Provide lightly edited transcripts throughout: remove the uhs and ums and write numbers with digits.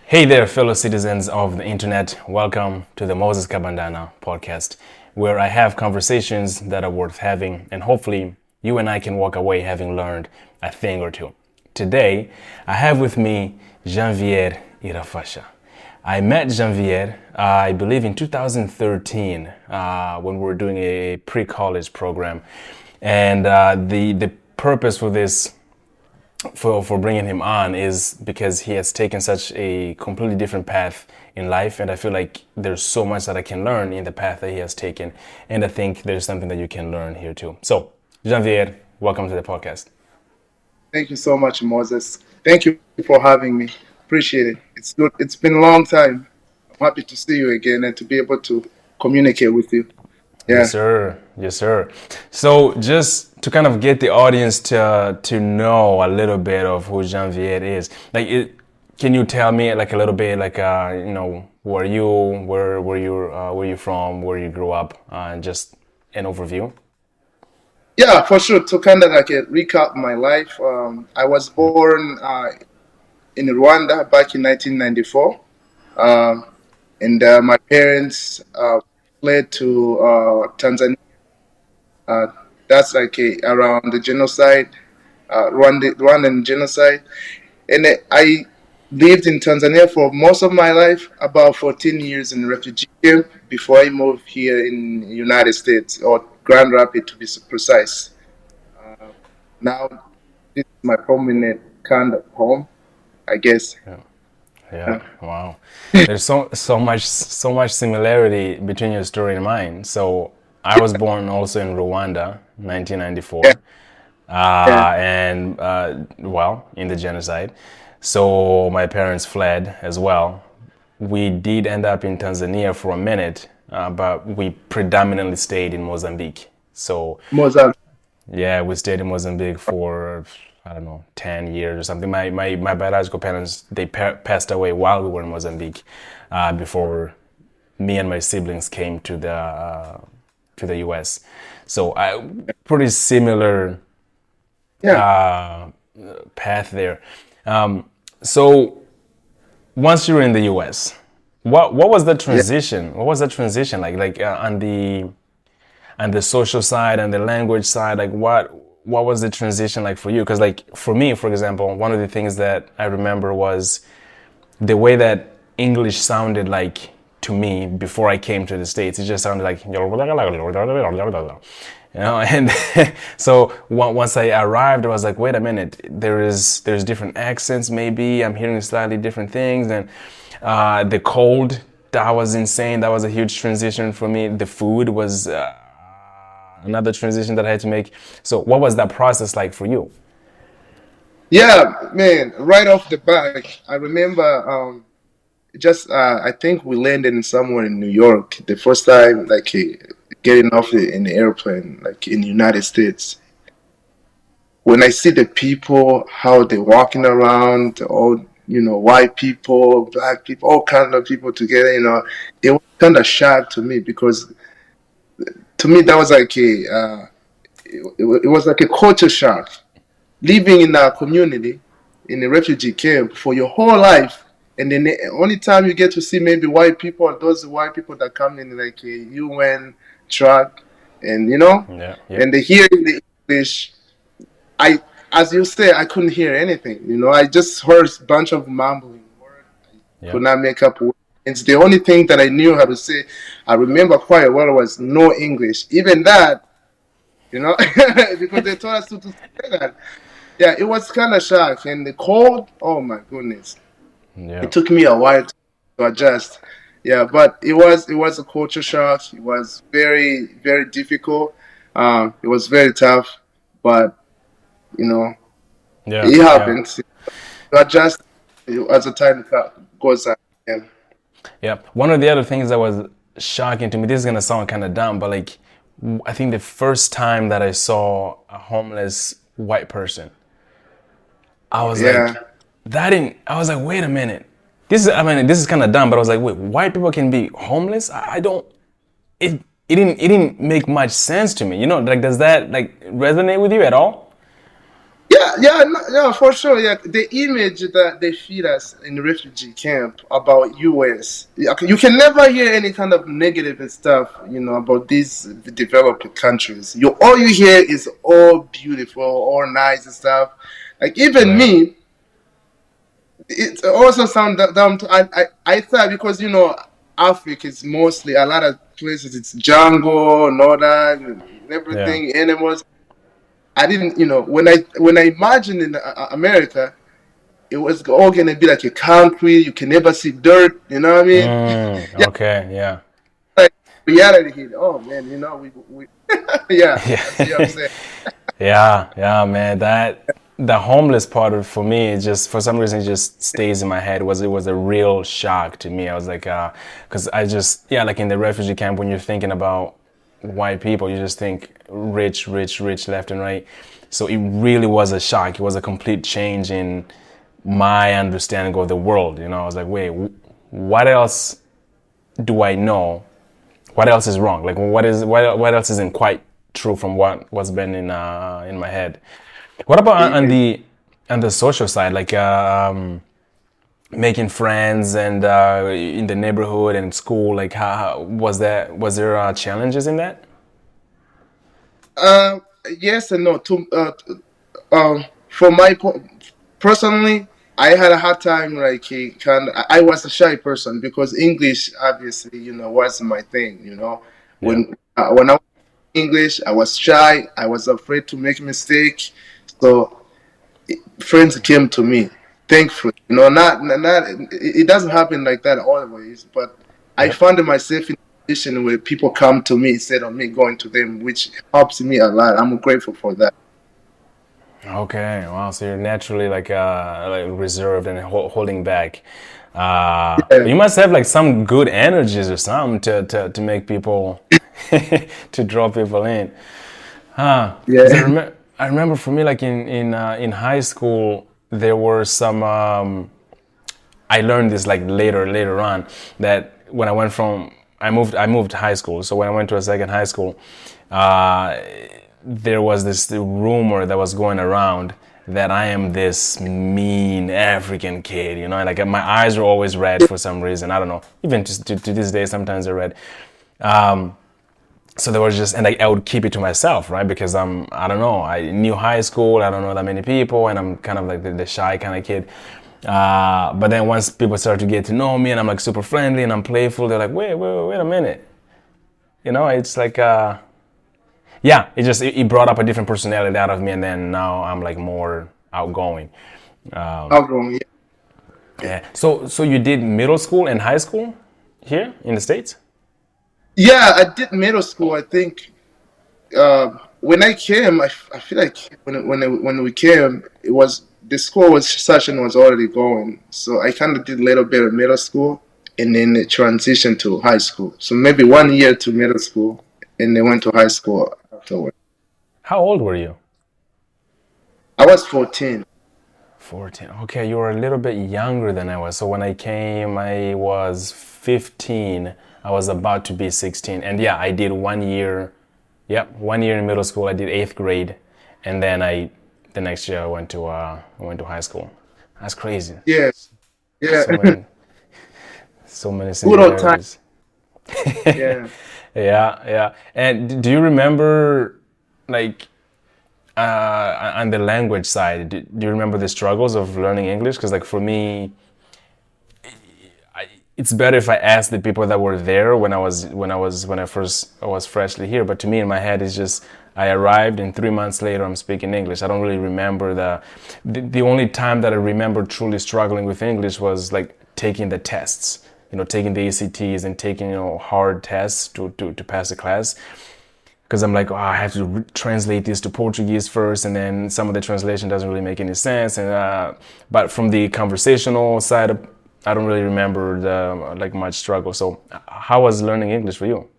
Hey there, fellow citizens of the internet. Welcome to the Moses Kabandana podcast, where I have conversations that are worth having, and hopefully you and I can walk away having learned a thing or two. Today, I have with me Janvier Irafasha. I met Janvier, I believe in 2013, when we were doing a pre-college program. And the purpose for this for bringing him on is because he has taken such a completely different path in life, and I feel like there's so much that I can learn in the path that he has taken, and I think there's something that you can learn here too. So, Janvier, welcome to the podcast. Thank you so much, Moses. Thank you for having me. Appreciate it. It's good. It's been a long time. I'm happy to see you again and to be able to communicate with you. Yes, Yeah. sir. Yes, sir. So, just to kind of get the audience to know a little bit of who Janvier is, can you tell me like a little bit, like who are you, where you from, where you grew up, and just an overview? Yeah, for sure. To kind of like recap my life, I was born in Rwanda back in 1994. Um, and my parents fled to Tanzania. Uh, that's like around the genocide, Rwandan genocide. And I lived in Tanzania for most of my life, about 14 years in refugee camp before I moved here in the United States, or Grand Rapids to be precise. Uh, Now, this is my permanent kind of home, I guess. Yeah. Yeah. Wow. There's so much similarity between your story and mine. So I was born also in Rwanda, Yeah, 1994, yeah, and well, in the genocide. So my parents fled as well. We did end up in Tanzania for a minute, but we predominantly stayed in Mozambique. So Mozambique. yeah, we stayed in Mozambique for, I don't know, 10 years or something. My biological parents, they passed away while we were in Mozambique, before me and my siblings came to the US. So pretty similar Yeah, uh, path there. So once you were in the US, what was the yeah. transition? What was the transition like on the social side and the language side, like what was the transition like for you? Because like for me, for example, one of the things that I remember was the way that English sounded like to me before I came to the States. It just sounded like, and so once I arrived, I was like, wait a minute, there's different accents. Maybe I'm hearing slightly different things, and the cold, that was insane. That was a huge transition for me. The food was another transition that I had to make. So what was that process like for you? Yeah, man, right off the back, I remember just I think we landed in somewhere in New York the first time, like getting off in the airplane, like in the United States. When I see the people, how they're walking around, all white people, black people, all kind of people together, it was kind of shock to me because to me that was like it was like a culture shock. Living in a community in a refugee camp for your whole life, and then the only time you get to see maybe white people are those white people that come in like a UN truck, and Yeah, and yep, they hear in the English. I, as you say, I couldn't hear anything. I just heard a bunch of mumbling words. I could yep. not make up words. It's the only thing that I knew how to say. I remember quite well was no English. Even that, because they told us to say that. Yeah, it was kind of shock. And the cold, oh my goodness. It Yeah. took me a while to adjust. Yeah, but it was a culture shock. It was very, very difficult. It was very tough, but you know, Yeah, it yeah, happens. You adjust as the time goes on. Yeah. yeah. One of the other things that was shocking to me, this is gonna sound kind of dumb, but like, I think the first time that I saw a homeless white person, I was like, Yeah. I was like, wait a minute. This is kind of dumb, but I was like, wait, white people can be homeless? I don't, it, it didn't make much sense to me. Like, does that like resonate with you at all? Yeah, yeah, no, no, for sure. Yeah, the image that they feed us in the refugee camp about US, you can never hear any kind of negative stuff, about these developed countries. All you hear is all beautiful, all nice and stuff. Like even Right. me, it also sound down to I thought because Africa is mostly a lot of places. It's jungle and all that and Yeah. everything, animals. I didn't, when I imagined in America, it was all gonna be like a concrete. You can never see dirt. You know what I mean? Yeah, Okay. Yeah. like reality hit. Oh man, we yeah. I see what I'm Yeah. saying. Yeah, yeah, man. That the homeless part of for me, it just for some reason it just stays in my head. It was a real shock to me. I was like, because I just yeah, like in the refugee camp when you're thinking about white people, you just think rich, rich, rich left and right. So it really was a shock. It was a complete change in my understanding of the world. I was like, wait, what else do I know? What else is wrong? Like, what else isn't quite true from what's been in my head? What about on Yeah. the social side, like making friends and in the neighborhood and school? Like, how was there challenges in that? Uh, yes and no. For personally, I had a hard time. Like, I was a shy person because English, obviously, wasn't my thing. Yeah. When I was English, I was shy. I was afraid to make mistake. So friends came to me, thankfully. Not it doesn't happen like that always, but I Yep. found myself in a position where people come to me instead of me going to them, which helps me a lot. I'm grateful for that. Okay. Wow. So you're naturally like reserved and holding back. Yeah, You must have like some good energies or something to make people to draw people in. Because yeah. I remember for me, like in high school, there were some. I learned this like later on that when I went from I moved high school. So when I went to a second high school, uh, there was this rumor that was going around that I am this mean African kid. Like my eyes are always red for some reason. I don't know. Even just to this day, sometimes they're red. So there was just, and I would keep it to myself, right? Because I don't know, I knew high school, I don't know that many people, and I'm kind of like the shy kind of kid. But then once people start to get to know me, and I'm like super friendly and I'm playful, they're like, wait a minute. It's like, yeah, it brought up a different personality out of me, and then now I'm like more outgoing. Outgrown, yeah. Yeah. So you did middle school and high school here in the States? Yeah, I did middle school. I think when I came, I feel like when we came, it was the school was session was already going, so I kind of did a little bit of middle school, and then it transitioned to high school. So maybe 1 year to middle school, and then went to high school afterward. How old were you? I was 14. 14. Okay, you were a little bit younger than I was. So when I came, I was 15. I was about to be 16. And yeah, I did 1 year. Yep, 1 year in middle school. I did eighth grade. And then the next year I went to high school. That's crazy. Yeah, yeah. So many, so many Good old time. similarities. Yeah. Yeah, yeah. And do you remember, like, on the language side, do you remember the struggles of learning English? Because like for me, it's better if I ask the people that were there when I was freshly here. But to me, in my head, it's just I arrived and 3 months later I'm speaking English. I don't really remember the only time that I remember truly struggling with English was like taking the tests. Taking the ACTs and taking hard tests to pass the class. Because I'm like, oh, I have to translate this to Portuguese first, and then some of the translation doesn't really make any sense. And but from the conversational side, I don't really remember the like much struggle. So, how was learning English for you?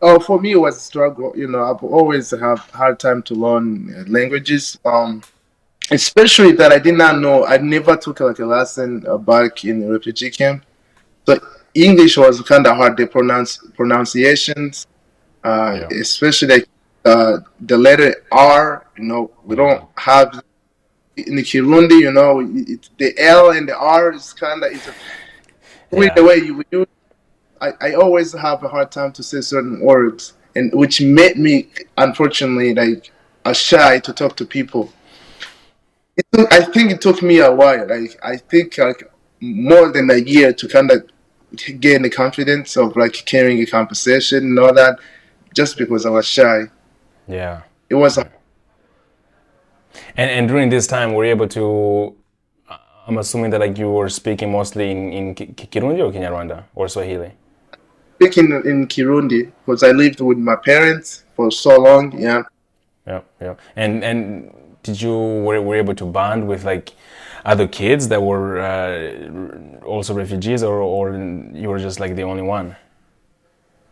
Oh, for me, it was a struggle. I've always have hard time to learn languages. Especially that I did not know. I never took like a lesson back in the refugee camp. So English was kind of hard. The pronunciations, Yeah. especially like the letter R. We don't have in the Kirundi. The L and the R is kind of it's a weird Yeah. way you use. I always have a hard time to say certain words, and which made me, unfortunately, like shy to talk to people. I think it took me a while. Like I think like more than a year to kind of gain the confidence of like carrying a conversation and all that, just because I was shy. Yeah. It was And during this time, were you able to? I'm assuming that like you were speaking mostly in Kirundi or Kinyarwanda or Swahili. speaking in Kirundi because I lived with my parents for so long. Yeah, Yeah, yeah. And did you were able to bond with like other kids that were also refugees, or you were just like the only one?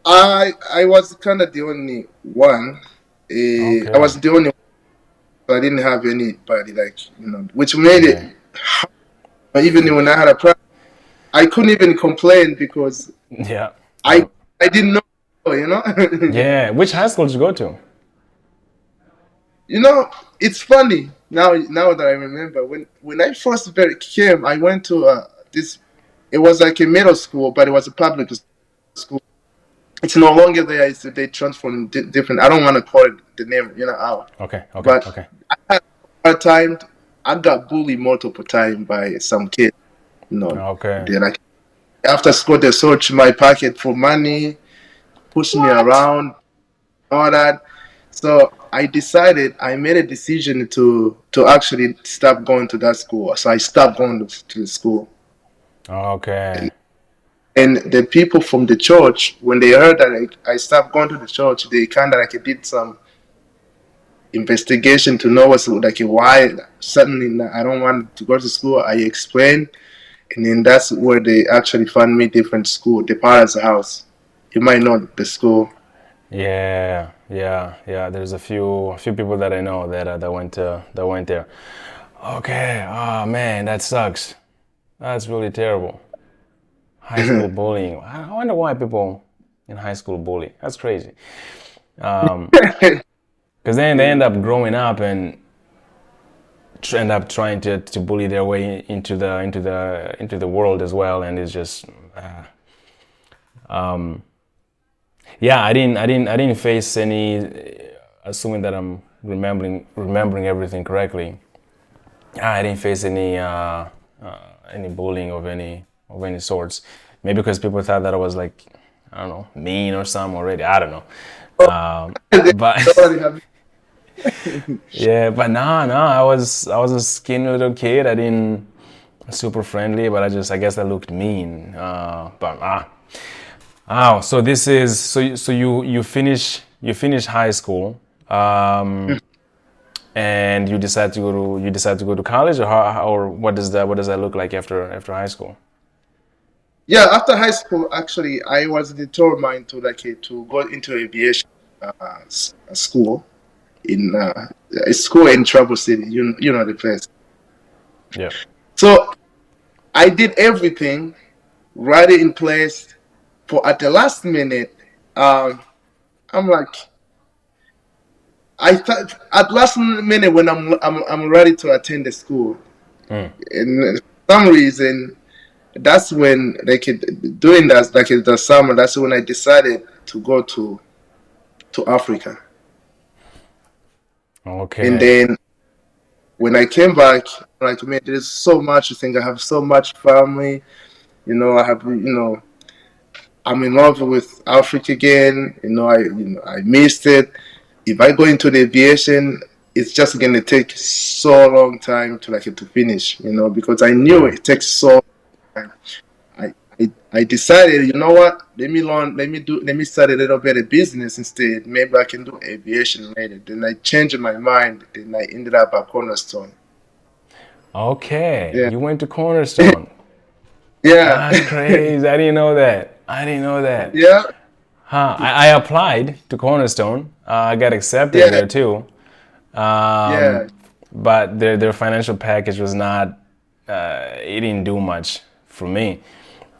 I was kind of the only one. I Okay. was the only. I didn't have anybody like which made Yeah. it. Even when I had a problem, I couldn't even complain because Yeah. I Yeah. I didn't know. Yeah. Which high school did you go to? You know, it's funny now that I remember when I first came, I went to this. It was like a middle school, but it was a public school. It's no longer there. They transformed different. I don't want to call it the name, out. Okay. Okay. But Okay. at that time, I got bullied multiple times by some kids. Okay. They like after school they searched my pocket for money, pushed me What? around, all that. So I made a decision to actually stop going to that school. So I stopped going to the school. Okay. And the people from the church, when they heard that I stopped going to the church, they kind of like did some investigation to know what's like why suddenly I don't want to go to school. I explained, and then that's where they actually found me different school, the parents' house. You might know the school. Yeah. Yeah. Yeah. There's a few people that I know that went there. Okay. Oh man, that sucks. That's really terrible. High school bullying. I wonder why people in high school bully. That's crazy. Because then they end up growing up and end up trying to bully their way into the world as well, and it's just yeah. I didn't face any. Assuming that I'm remembering everything correctly, I didn't face any bullying of any sorts. Maybe because people thought that I was like, I don't know, mean or something already. I don't know. But yeah, but no, no, I was a skinny little kid. I didn't super friendly, but I guess I looked mean. But so this is so you finish high school, and you decide to go to college, or what does that look like after high school? Yeah, after high school, actually, I was determined to go into aviation school in a school in Travel City. You know the place. Yeah. So I did everything right in place. For at the last minute, um, I'm like, I thought at last minute when I'm ready to attend the school, and for some reason that's when during that like the summer. That's when I decided to go to Africa, and Okay. then when I came back, like man, there's so much to think. I have so much family. I have I'm in love with Africa again. I missed it. If I go into the aviation, it's just gonna take so long time to finish. Because I knew Yeah. it takes so long. I decided, you know what? Let me learn. Let me start a little bit of business instead. Maybe I can do aviation later. Then I changed my mind. Then I ended up at Cornerstone. Okay. Yeah, You went to Cornerstone. yeah, That's crazy. I didn't know that. I didn't know that. yeah, Huh. I applied to Cornerstone. I got accepted yeah, there too. yeah, But their financial package was not. It didn't do much for me.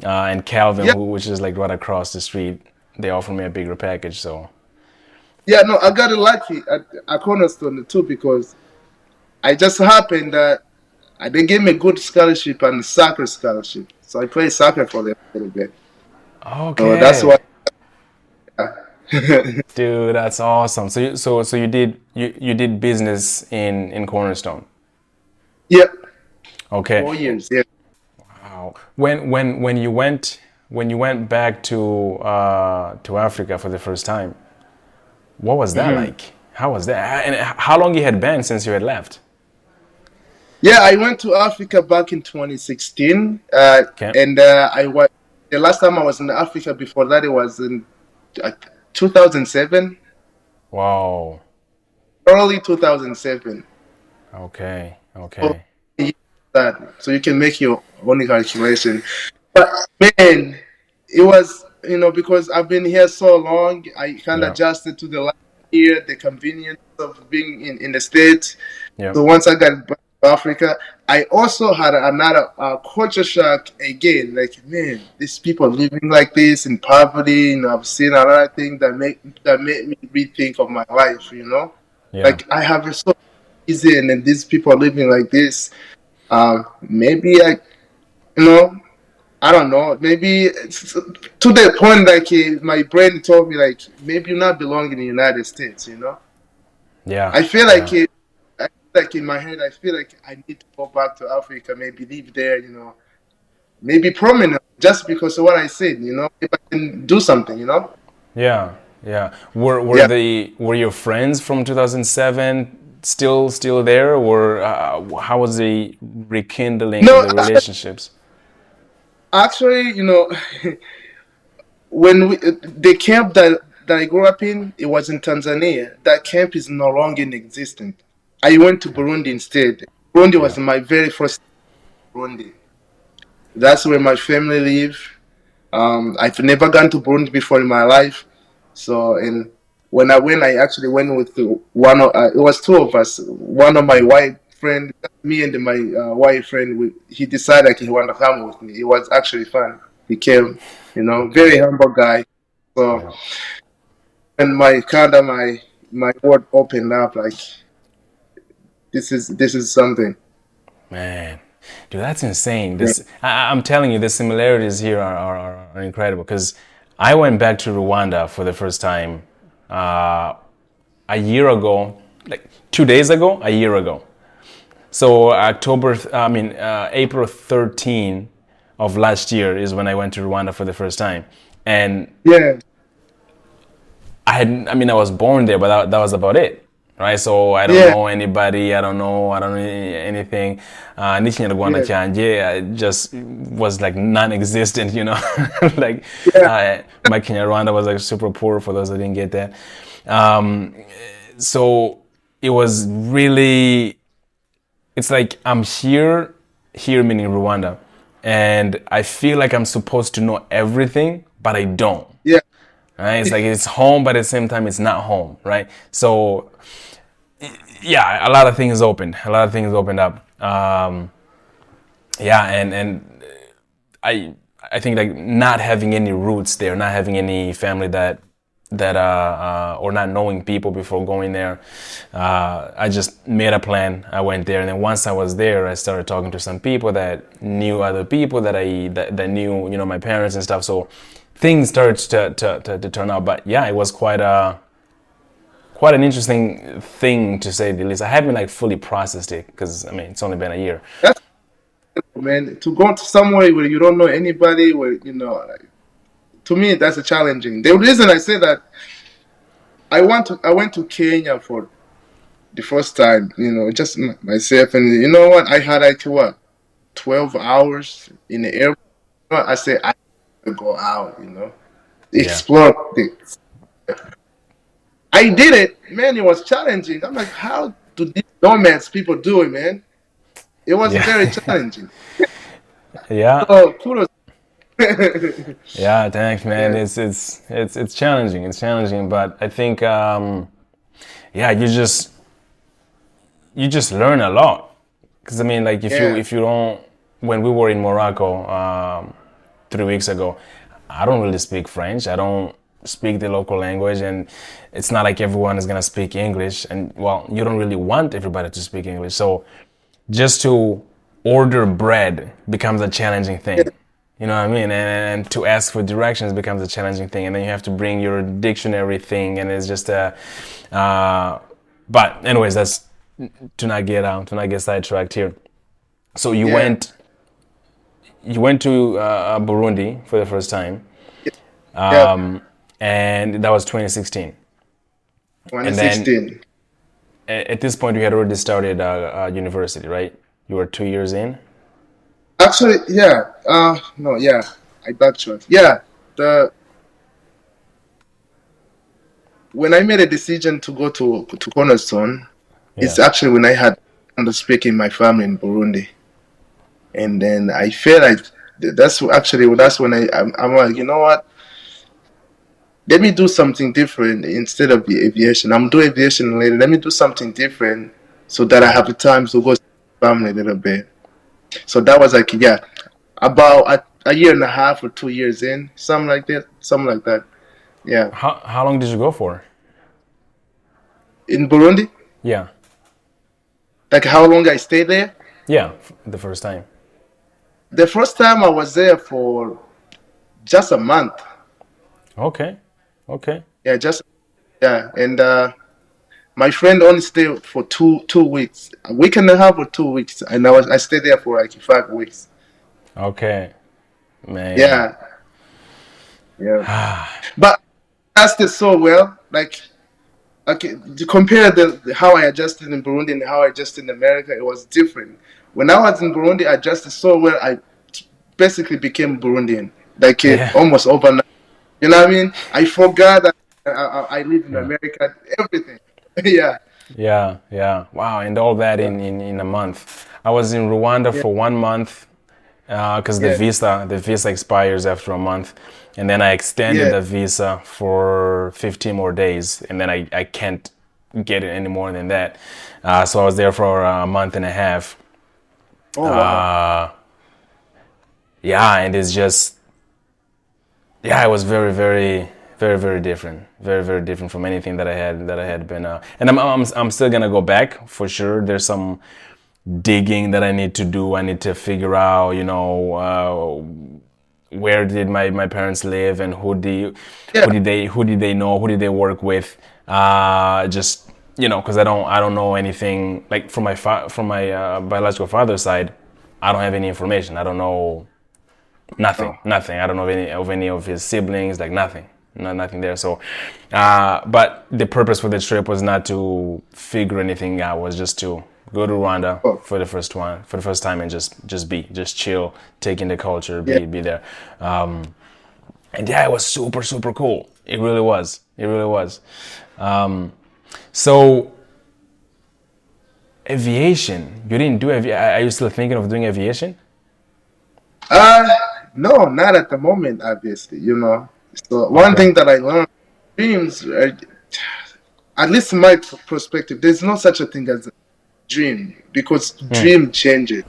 And Calvin, yeah. which is like right across the street, they offered me a bigger package. So Yeah, no, I got lucky at Cornerstone too because I just happened that they gave me a good scholarship and soccer scholarship. So I played soccer for them a little bit. So that's Okay. why. Dude, that's awesome. So you did business in Cornerstone. Yeah, Okay. 4 years. Yeah. Wow. When you went back to Africa for the first time, what was that hmm like? How was that? And how long you had been since you had left? Yeah, I went to Africa back in 2016, Okay. and I was the last time I was in Africa. Before that, it was in uh, 2007, Wow. early 2007. Okay. So, Okay. you so you can make your own calculation. But man, it was because I've been here so long, I kind of Yeah. adjusted to the life here, the convenience of being in the States. Yeah. So once I got back to Africa, I also had another culture shock again. Like, man, these people living like this in poverty. I've seen a lot of things that made me rethink of my life. Yeah. Like I have it so easy, and then these people are living like this. Maybe I don't know. Maybe it's to the point like my brain told me like maybe you not belong in the United States. Yeah. I feel like Yeah. it. I feel like in my head, I feel like I need to go back to Africa, maybe live there, maybe prominent, just because of what I said, if I can do something. Yeah. Yeah. Yeah. Were your friends from 2007 still there, or how was the rekindling of No, the relationships? actually, when the camp that I grew up in, it was in Tanzania. That camp is no longer in existence. I went to Burundi instead. Burundi Yeah. was my very first Burundi. That's where my family live. I've never gone to Burundi before in my life. So, and when I went, I actually went with one of, it was two of us. One of my white friend, me and my white friend, he decided like he wanted to come with me. It was actually fun. He came, Okay. very humble guy. So, Yeah. and my kind of my world opened up like this is something. Man, dude, that's insane. Yeah. I'm telling you, the similarities here are incredible. Because I went back to Rwanda for the first time uh, a year ago, like 2 days ago, a year ago. So April 13 of last year is when I went to Rwanda for the first time, and Yeah. I was born there, but that was about it, right? So I don't Yeah. know anybody. I don't know anything. N'ikinyarwanda Yeah. cyanjye just was like non-existent, like Yeah. my Kinyarwanda was like super poor for those that didn't get that. Um, so it was really, it's like I'm here meaning Rwanda, and I feel like I'm supposed to know everything, but I don't. Yeah. Right? It's like it's home, but at the same time, it's not home, right? So, yeah, a lot of things opened. A lot of things opened up. Yeah, and I I think like not having any roots there, not having any family or not knowing people before going there. I just made a plan. I went there, and then once I was there, I started talking to some people that knew other people that knew my parents and stuff. So things started to turn out. But yeah, it was quite an interesting thing to say the least. I haven't like fully processed it because it's only been a year. That's man, to go to somewhere where you don't know anybody, where like, to me that's a challenging. The reason I say that I went to Kenya for the first time, just myself, and you know what? I had like what 12 hours in the airport. I said I have to go out, Yeah, explore things. I did it, man. It was challenging. I'm like, how do these nomads people do it, man? It was yeah, very challenging. yeah. So kudos. Yeah, thanks, man. Yeah, It's challenging. It's challenging, but I think yeah, you just learn a lot. Because like yeah, if you don't, when we were in Morocco 3 weeks ago, I don't really speak French. I don't speak the local language, and it's not like everyone is gonna speak English, and well, you don't really want everybody to speak English. So just to order bread becomes a challenging thing. You know what I mean? And to ask for directions becomes a challenging thing, and then you have to bring your dictionary thing, and it's just a. But anyways, that's to not get sidetracked here. So Yeah, you went to Burundi for the first time, yeah. and that was 2016. And then 2016. at this point, you had already started university, right? You were 2 years in. Actually, yeah. No, yeah. I backtracked. Yeah. The When I made a decision to go to Cornerstone, Yeah. it's actually when I had under speaking my family in Burundi, and then I feel like that's when I'm like, you know what? Let me do something different instead of the aviation. I'm doing aviation later. Let me do something different so that I have the time to go see my family a little bit. So that was like, yeah, about a year and a half or 2 years in, something like that, something like that. Yeah, How long did you go for? in Burundi, Yeah. like how long I stayed there. Yeah. The first time. The first time I was there for just a month. Okay. Okay. Yeah, just yeah, and my friend only stayed for two weeks, a week and a half or 2 weeks, and I stayed there for like 5 weeks. Okay. Man. Yeah, yeah, but I did so well. Like, okay, to compare how I adjusted in Burundi and how I adjusted in America, it was different. When I was in Burundi, I adjusted so well. I basically became Burundian, like Yeah. almost overnight. You know what I mean? I forgot that I live in Yeah. America. Everything. Yeah, Yeah. Yeah. Wow. And all that yeah, in a month. I was in Rwanda yeah, for 1 month because yeah, the visa expires after a month, and then I extended yeah. the visa for 15 more days, and then I can't get it any more than that. So I was there for a month and a half. Oh wow. Yeah, and it's just yeah, it was very different, very different from anything that I had been. And I'm still gonna go back for sure. There's some digging that I need to do. I need to figure out, where did my parents live and Yeah, who did they know, who did they work with. Just because I don't know anything like from my biological father's side. I don't have any information. I don't know no. nothing. I don't know any of his siblings, like nothing. Nothing there. So, but the purpose for the trip was not to figure anything out. Was just to go to Rwanda Oh, for the first time, and just chill, take in the culture, yeah. be there. And yeah, it was super cool. It really was. It really was. So aviation, you didn't do Are you still thinking of doing aviation? Uh, no, not at the moment, obviously. So one Okay. thing that I learned, dreams, at least in my perspective, there's no such a thing as a dream because dream changes.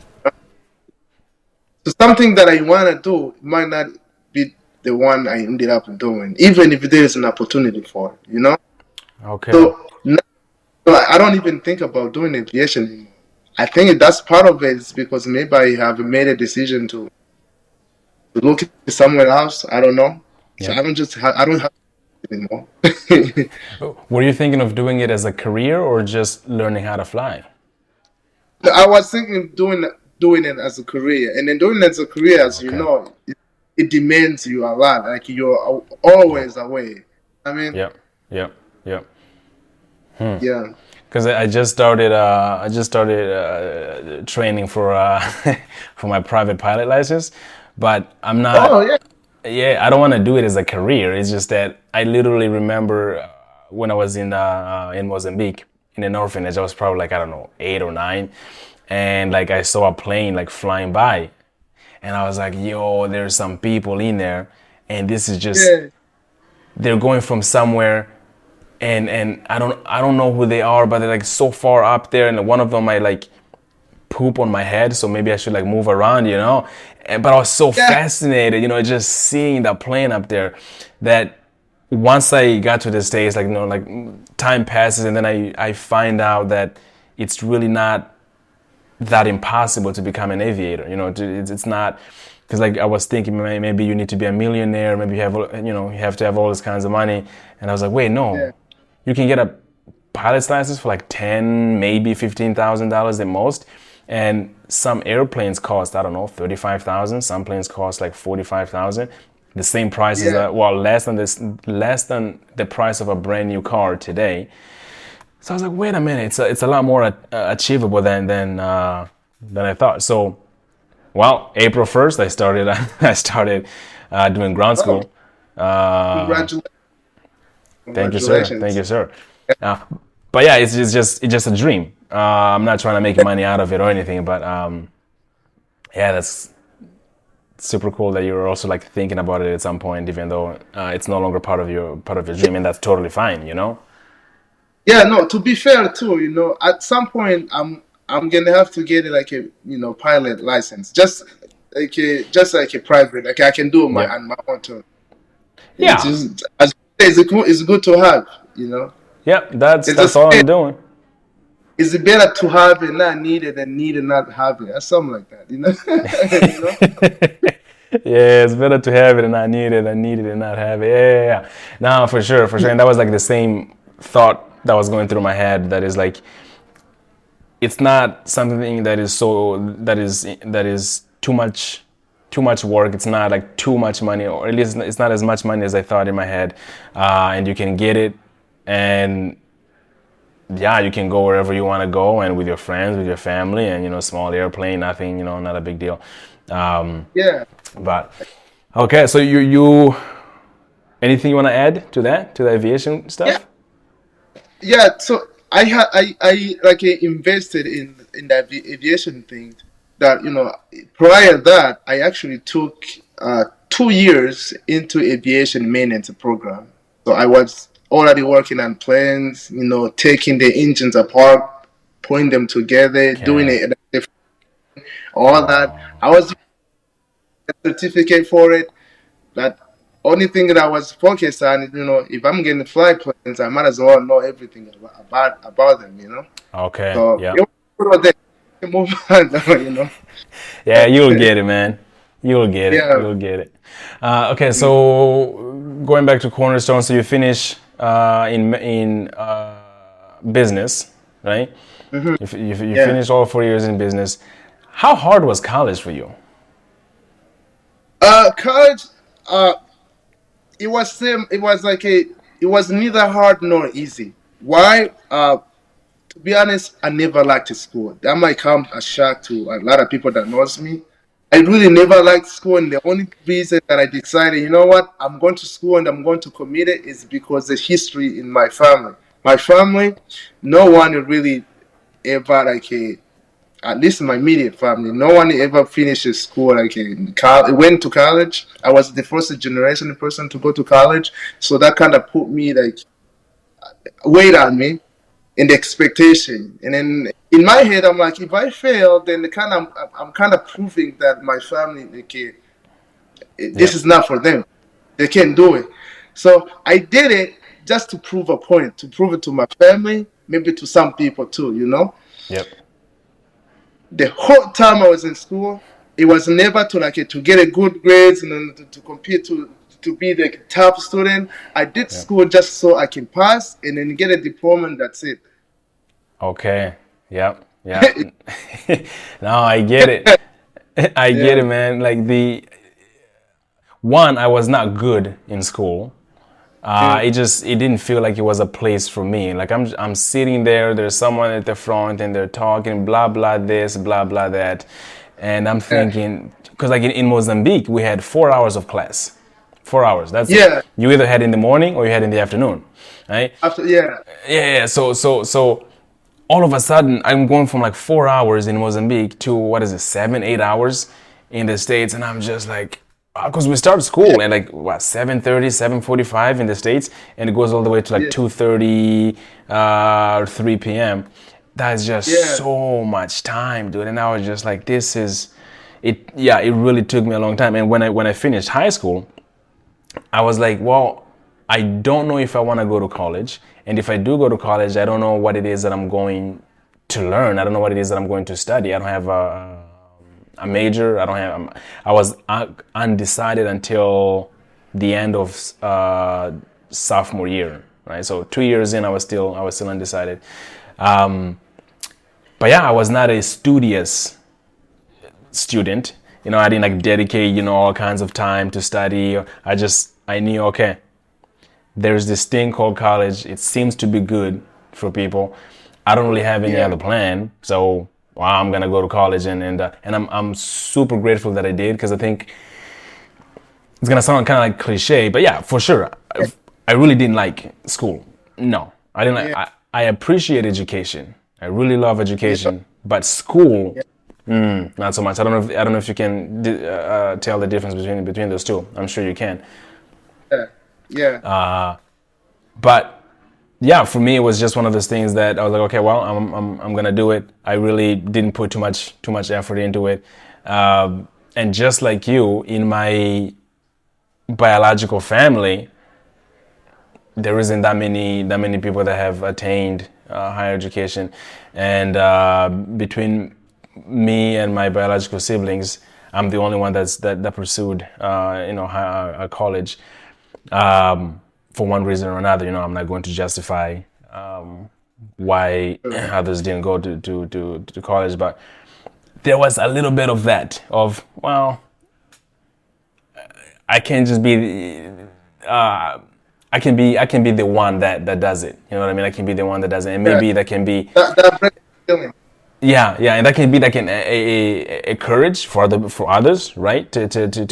So something that I want to do might not be the one I ended up doing, even if there is an opportunity for it. Okay. So now, I don't even think about doing aviation anymore. I think that's part of it is because maybe I have made a decision to look somewhere else. I don't know. So Yeah. I don't have it anymore. Were you thinking of doing it as a career or just learning how to fly? I was thinking doing it as a career, and then doing it as a career, as you Okay. know, it demands you a lot. Like you're Yep. always away. I mean, Yep. Yep. Yep. yeah. Because I just started training for for my private pilot license, but I'm Oh not. yeah, Yeah, I don't want to do it as a career. It's just that I literally remember when I was in Mozambique in an orphanage. I was probably like I don't know 8 or 9, and like I saw a plane like flying by, and I was like, "Yo, there's some people in there, and this is just yeah, they're going from somewhere." And I don't know who they are, but they're like so far up there, and one of them might like poop on my head, so maybe I should like move around. But I was so yeah. fascinated, just seeing that plane up there that once I got to the States, like, like time passes and then I find out that it's really not that impossible to become an aviator. It's not, because like I was thinking maybe you need to be a millionaire, maybe you have, you have to have all these kinds of money. And I was like, wait, Yeah. no, you can get a pilot's license for like 10, maybe $15,000 at most. And some airplanes cost, I don't know, 35,000. Some planes cost like 45,000. The same price as Yeah. less than the price of a brand new car today. So I was like, wait a minute, it's a lot more achievable than I thought. So, well, April 1st, I started doing ground Oh, school. Uh, congratulations. Thank you, sir. Thank Congratulations. you, sir. Uh, but yeah, it's just a dream. I'm not trying to make money out of it or anything, but yeah, that's super cool that you're also like thinking about it at some point, even though it's no longer part of your dream, and that's totally fine. Yeah, no, to be fair too, at some point I'm gonna have to get like a pilot license. Just like a private. Like I can do my Yep. on my own too. It Yeah. is as it's good to have, you know. Yep. That's It's a that's all saying, I'm doing. is it better to have it not needed than needed not have it? Or something like that, you know? You know? Yeah, it's better to have it and not need it than need it and not have it. Yeah, yeah, yeah. No, for sure, for sure. And that was like the same thought that was going through my head. That is like, it's not something that is too much work. It's not like too much money, or at least it's not as much money as I thought in my head. And you can get it, and yeah, you can go wherever you want to go, and with your friends, with your family, and small airplane, nothing, not a big deal. Um, Yeah. but okay, so you anything you want to add to the aviation Yeah. stuff? Yeah, so I like invested in that aviation thing. That prior to that I actually took 2 years into aviation maintenance program. So I was already working on planes, taking the engines apart, putting them together, doing Okay. it, all that. Wow. I was doing a certificate for it. That only thing that I was focused on is, if I'm getting fly planes, I might as well know everything about them. Okay. So Yeah. it was good that move on now, Yeah, you'll get it, man. You'll get it. Yeah. You'll get it. Okay, so going back to Cornerstone, so you finish in business, right? Hmm. You Yeah. finished all 4 years in business. How hard was college for you? College, uh, it was same. It was like it was neither hard nor easy. Why? To be honest, I never liked school. That might come as shock to a lot of people that knows me. I really never liked school, and the only reason that I decided, you know what, I'm going to school and I'm going to commit it is because the history in my family. My family, no one really ever like at least in my immediate family, no one ever finishes school like went to college. I was the first generation person to go to college, so that kind of put me like weight on me and the expectation. And then in my head, I'm like, if I fail, then I'm kind of proving that my family, okay, Yeah. this is not for them. They can't do it. So I did it just to prove a point, to prove it to my family, maybe to some people too. Yep. The whole time I was in school, it was never to like to get a good grades and then to compete to be the top student. I did Yep. school just so I can pass and then get a diploma, and that's it. Okay. Yep. Yeah. No, I get it. I get Yeah. it, man. Like the one, I was not good in school. Mm. It didn't feel like it was a place for me. Like I'm sitting there, there's someone at the front and they're talking blah blah this, blah blah that. And I'm Yeah. thinking, because like in Mozambique we had 4 hours of class. 4 hours, that's it. Yeah. You either had in the morning or you had in the afternoon. Right? After yeah. Yeah, yeah. So all of a sudden I'm going from like 4 hours in Mozambique to what is it, 7, 8 hours in the States, and I'm just like, because we start Yeah. school at like what, 7:30, 7:45 in the States, and it goes all the way to like Yeah. 2:30, 3 p.m. That's just Yeah. so much time, dude. And I was just like, this is it. Yeah, it really took me a long time. And when I finished high school, I was like, well, I don't know if I want to go to college, and if I do go to college, I don't know what it is that I'm going to learn. I don't know what it is that I'm going to study. I don't have a major. I don't have. I was undecided until the end of sophomore year, right? So 2 years in, I was still undecided. Um, but yeah, I was not a studious student. I didn't like dedicate all kinds of time to study. I knew, okay, there's this thing called college. It seems to be good for people. I don't really have any Yeah. other plan, so well, I'm gonna go to college, and I'm super grateful that I did, because I think it's gonna sound kind of like cliche, but yeah, for sure, I really didn't like school. No, I didn't like. Yeah. I appreciate education. I really love Yeah. education, but school, Yeah. not so much. I don't know if you can tell the difference between those two. I'm sure you can. Yeah. Yeah. But yeah, for me, it was just one of those things that I was like, okay, well, I'm gonna do it. I really didn't put too much effort into it, and just like you, in my biological family, there isn't that many people that have attained higher education, and between me and my biological siblings, I'm the only one that pursued a college, for one reason or another. I'm not going to justify why others didn't go to college, but there was a little bit of that of, well, I can't just be I can be the one that does it. You know what I mean? I can be the one that does it, and Yeah. maybe that can be, That brings feeling. yeah, yeah, and that can be like a courage for others, right? To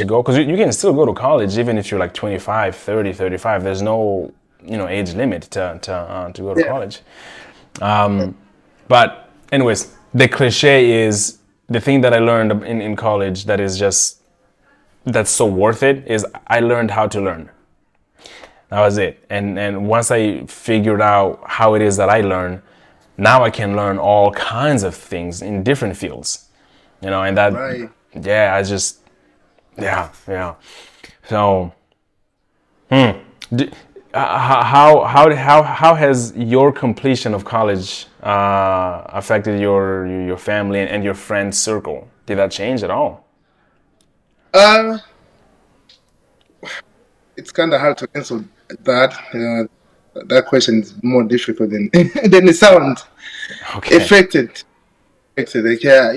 go, because you can still go to college even if you're like 25, 30, 35. There's no age limit to go to Yeah. college. But anyways, the cliche is the thing that I learned in college that's so worth it is I learned how to learn. That was it. And once I figured out how it is that I learn, now I can learn all kinds of things in different fields. And that, Right. yeah, yeah, yeah. So, d- how has your completion of college affected your family and your friend circle? Did that change at all? Uh, it's kind of hard to answer that. That question is more difficult than than it sounds. Okay. Affected, affected. Like, yeah,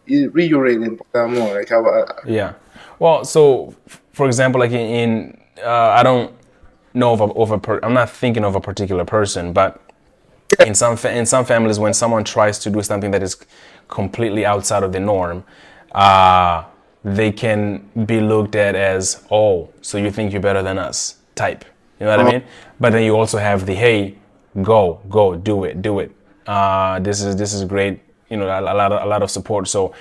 it reiterated more. Like how, Yeah. Well, so for example, like I don't know I'm not thinking of a particular person, but in some families, when someone tries to do something that is completely outside of the norm, uh, they can be looked at as, oh, so you think you're better than us type. You know what I uh, mean? But then you also have the, hey, go, do it, do it. This is great. A lot of support. So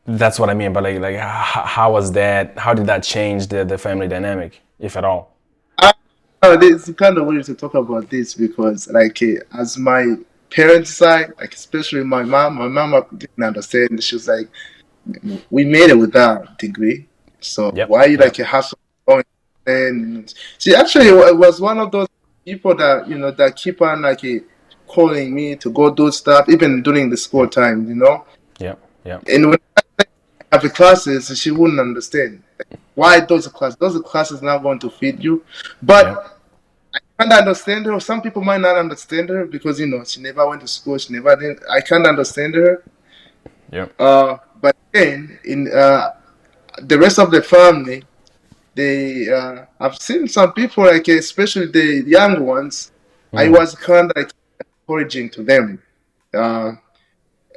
that's what I mean. But like how was that? How did that change the family dynamic, if at all? I, it's kind of weird to talk about this because, like, as my parents' side, like especially my mom didn't understand. She was like, "We made it without a degree, so Yep. why you like Yep. a hustle going?" And she actually was one of those people that that keep on like calling me to go do stuff, even during the school Yep. time. Yep. Yep. And when I have the classes, she wouldn't understand why those are classes not going to feed you, Yep. but can't understand her. Some people might not understand her because she never went to school. She never did. I can't understand her. Yep. But then in the rest of the family, they I've seen some people like especially the young ones. I Mm. was kind of like encouraging to them. Uh,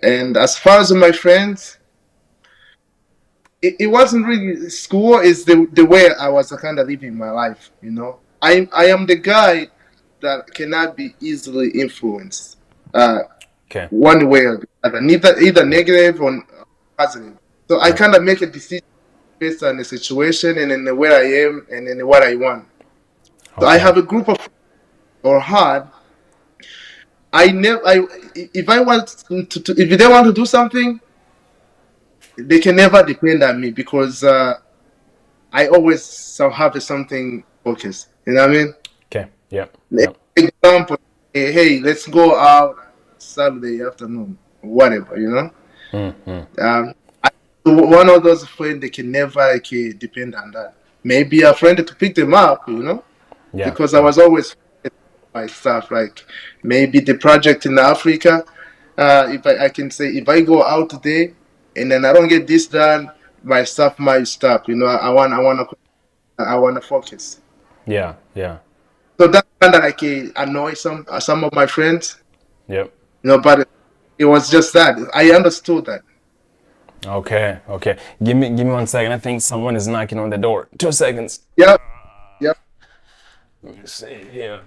and as far as my friends, it wasn't really school. Is the way I was kind of living my life. I am the guy that cannot be easily influenced. Okay. One way or the other, either Yep. negative or positive. So I Yep. kind of make a decision based on the situation and then where I am and then what I want. So I Okay. have a group of or hard. I never. If I want if they want to do something, they can never depend on me because I always have something. focus. You know what I mean? Okay. Yep. Like, Yep. example, hey, let's go out Saturday afternoon, whatever, you know. Mm-hmm. I, one of those friends they can never like depend on that. Maybe a friend to pick them up, you know, Yeah. because I Yeah. was always my stuff. Like maybe the project in Africa, if I can say if I go out today and then I don't get this done, my stuff might stop. You know, I want to focus. Yeah. Yeah. So that kind of like annoy some of my friends, Yep. you know. But it was just that I understood that. Okay. Okay. Give me 1 second. I think someone is knocking on the door. 2 seconds. Yeah, yeah, Let me see here.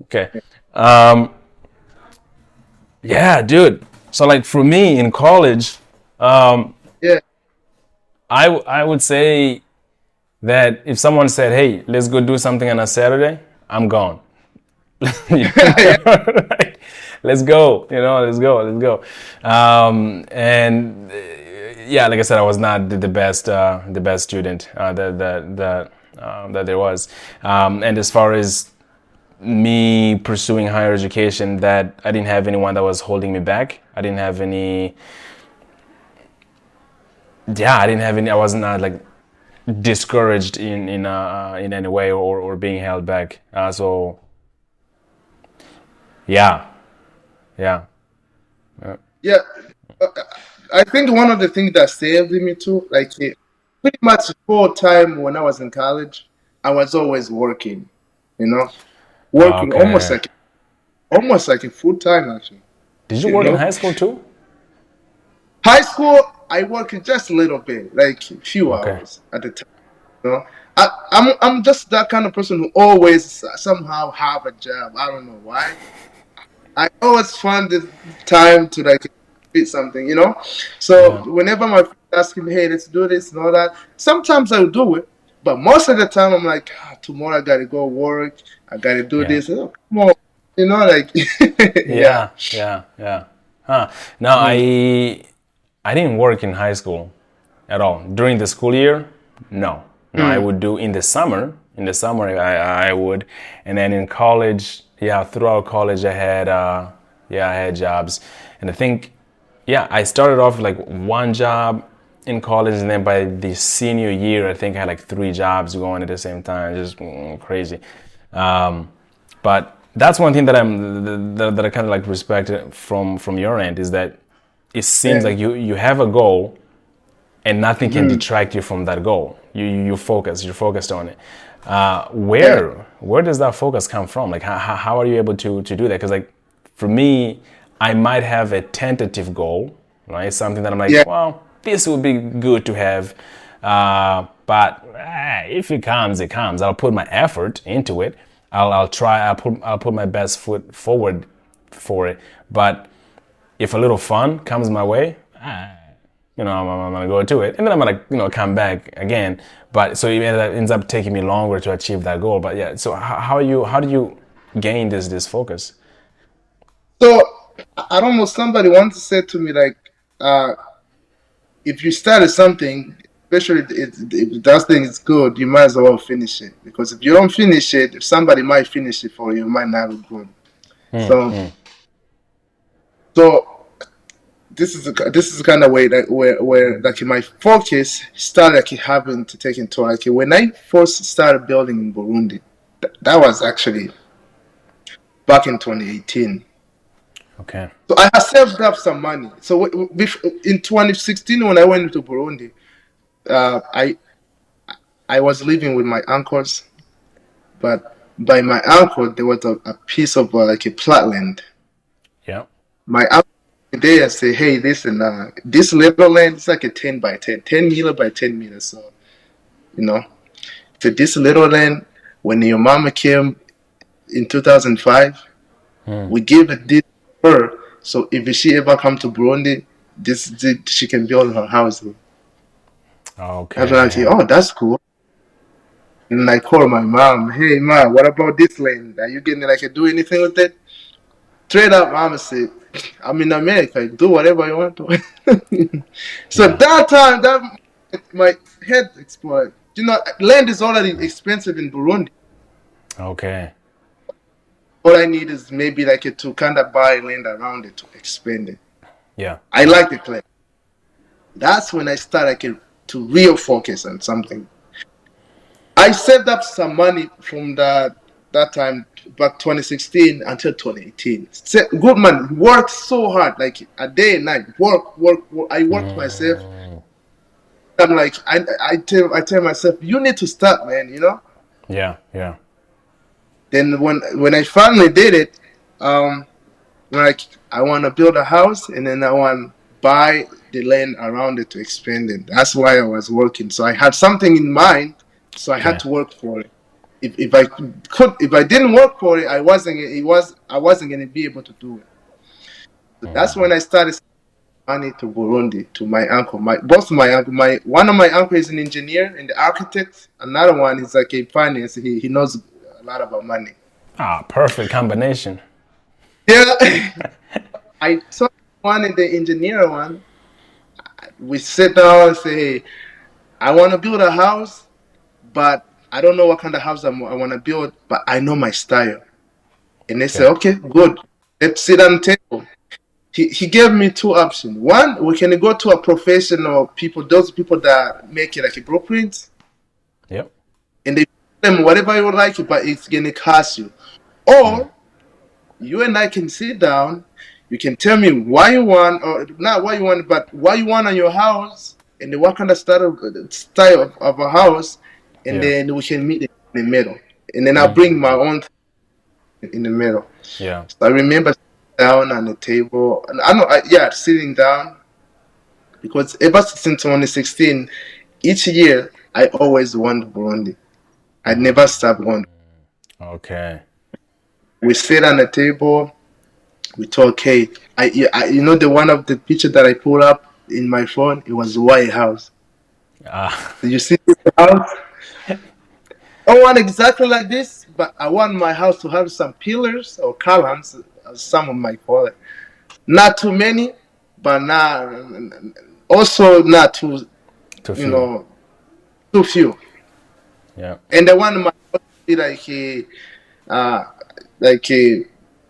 Okay. Um. Yeah, dude. So like for me in college, um, yeah, I would say that if someone said, "Hey, let's go do something on a Saturday," I'm gone. yeah, Like, let's go, let's go, let's go. And yeah, like I said, I was not the best student that there was. And as far as me pursuing higher education, that I didn't have anyone that was holding me back. I didn't have any. Yeah, I didn't have any. I was not like discouraged in any way or being held back. So yeah, yeah. yeah. Uh, I think one of the things that saved me too, like pretty much full time when I was in college, I was always working, you know, working Okay. almost like a full time actually, Did you you work in know. high school too? High school, I worked just a little bit, like a few Okay. hours at the time, you know. I'm just that kind of person who always somehow have a job. I don't know why. I always find the time to like fit something, you know. So Yeah. whenever my friends ask me, "Hey, let's do this and all that," sometimes I'll do it, but most of the time I'm like, tomorrow I gotta go work. I gotta do Yeah. this. Oh, come on, you know, like yeah. Yeah. Yeah. Yeah. Huh. No, Mm. I didn't work in high school at all. During the school year, no. No, I Mm. would do in the summer. In the summer, I would, and then in college, yeah, throughout college, I had jobs, and I think, yeah, I started off like one job in college, and then by the senior year, I think I had like three jobs going at the same time, just crazy. Um, but that's one thing that I kind of like respect from your end is that it seems Yeah. like you have a goal and nothing can Hmm. detract you from that goal. You're focused on it. Yeah. Where does that focus come from? Like how are you able to do that? Because like for me, I might have a tentative goal, right? Something that I'm like, Yeah. well, this would be good to have, but if it comes, it comes. I'll put my effort into it. I'll try. I'll put my best foot forward for it. But if a little fun comes my way, I'm gonna go to it, and then I'm gonna, come back again. But so it ends up taking me longer to achieve that goal. But yeah, so how do you gain this focus? So I don't know. Somebody once said to me like, uh, if you started something, especially if that thing is good, you might as well finish it. Because if you don't finish it, if somebody might finish it for you, it might not look good. So, so this is the kind of way that where like my focus started like having to take into like when I first started building in Burundi, that was actually back in 2018. Okay. So I had saved up some money. So in 2016 when I went to Burundi, uh, I I was living with my uncles, but by my uncle there was a piece of like a plot land. Yeah. My uncle there say, hey, listen, this little land is like a 10 by 10, 10 meter by 10 meters. So you know, so this little land, when your mama came in 2005, we gave it this to her. So if she ever come to Burundi, this she can build her house. I was like, Okay. oh, that's cool. And I call my mom, hey, ma, what about this land? Are you getting like do anything with it? Straight up, mama said, I'm in America. Do whatever you want to. So Yeah. that time, that my head exploded. land is already expensive in Burundi. Okay. All I need is maybe like to kind of buy land around it to expand it. Yeah. I like the clay. That's when I start to real focus on something. I saved up some money from that time back 2016 until 2018. Good man, worked so hard, like a day and night. Work. I worked myself. I'm like, I tell myself, you need to start, man. Yeah. Yeah. Then when I finally did it, um, like I want to build a house, and then I want to buy the land around it to expand it. That's why I was working. So I had something in mind, so I had Okay. to work for it. If I didn't work for it, I wasn't going to be able to do it. So that's when I started sending money to Burundi to my uncle. My uncle, my one of my uncle is an engineer and the architect. Another one is like a finance. He knows a lot about money. Ah, perfect combination. Yeah, I saw one in the engineer one. We sit down and say, hey, I want to build a house, but I don't know what kind of house I want to build, but I know my style. And they say, Okay. okay, good. Let's sit on the table. He gave me two options. One, we can go to a professional people, those people that make it like a blueprint, Yep. and they tell them whatever you like, but it's going to cost you. Or you and I can sit down. You can tell me why you want, or not why you want, but what you want on your house, and then what kind of style of a house, and Yeah. then we can meet in the middle. And then I'll bring my Mm. own in the middle. Yeah. So I remember sitting down on the table, and sitting down because ever since 2016, each year I always want Burundi. I never stop wanting. Okay. We sit on the table. We talk. Hey, the one of the picture that I pulled up in my phone. It was White House. Ah. Do you see this house? I want exactly like this, but I want my house to have some pillars or columns, as some of my call it. Not too many, but not also not too Too you few. know too few. Yeah. And I want my house to be uh, like a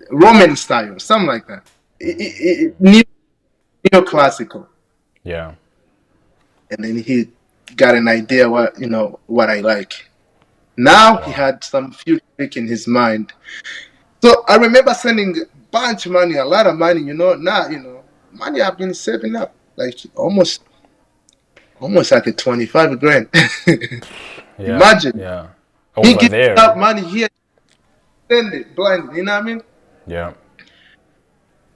Roman style, something like that. Neoclassical. Yeah. And then he got an idea what I like. Now he Wow. had some few trick in his mind. So I remember sending bunch of money, a lot of money. Now money I've been saving up like almost like a 25 grand. Yeah. Imagine Yeah. he Over gives out there. money here, send it blind. You know what I mean? Yeah.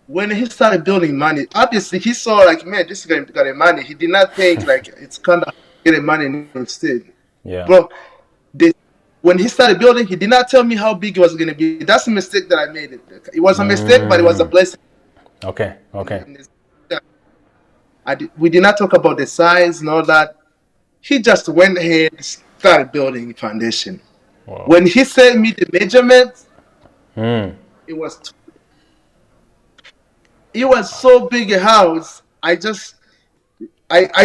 When he started building money, obviously he saw like, man, this guy got a money. He did not think like it's kind of getting money instead, Yeah. bro. They, when he started building, he did not tell me how big it was going to be. That's a mistake that I made. It was a mistake, but it was a Mm. blessing. Okay. Okay. We did not talk about the size and all that. He just went ahead and started building foundation. Wow. When he sent me the measurements, Mm. it was so big a house. I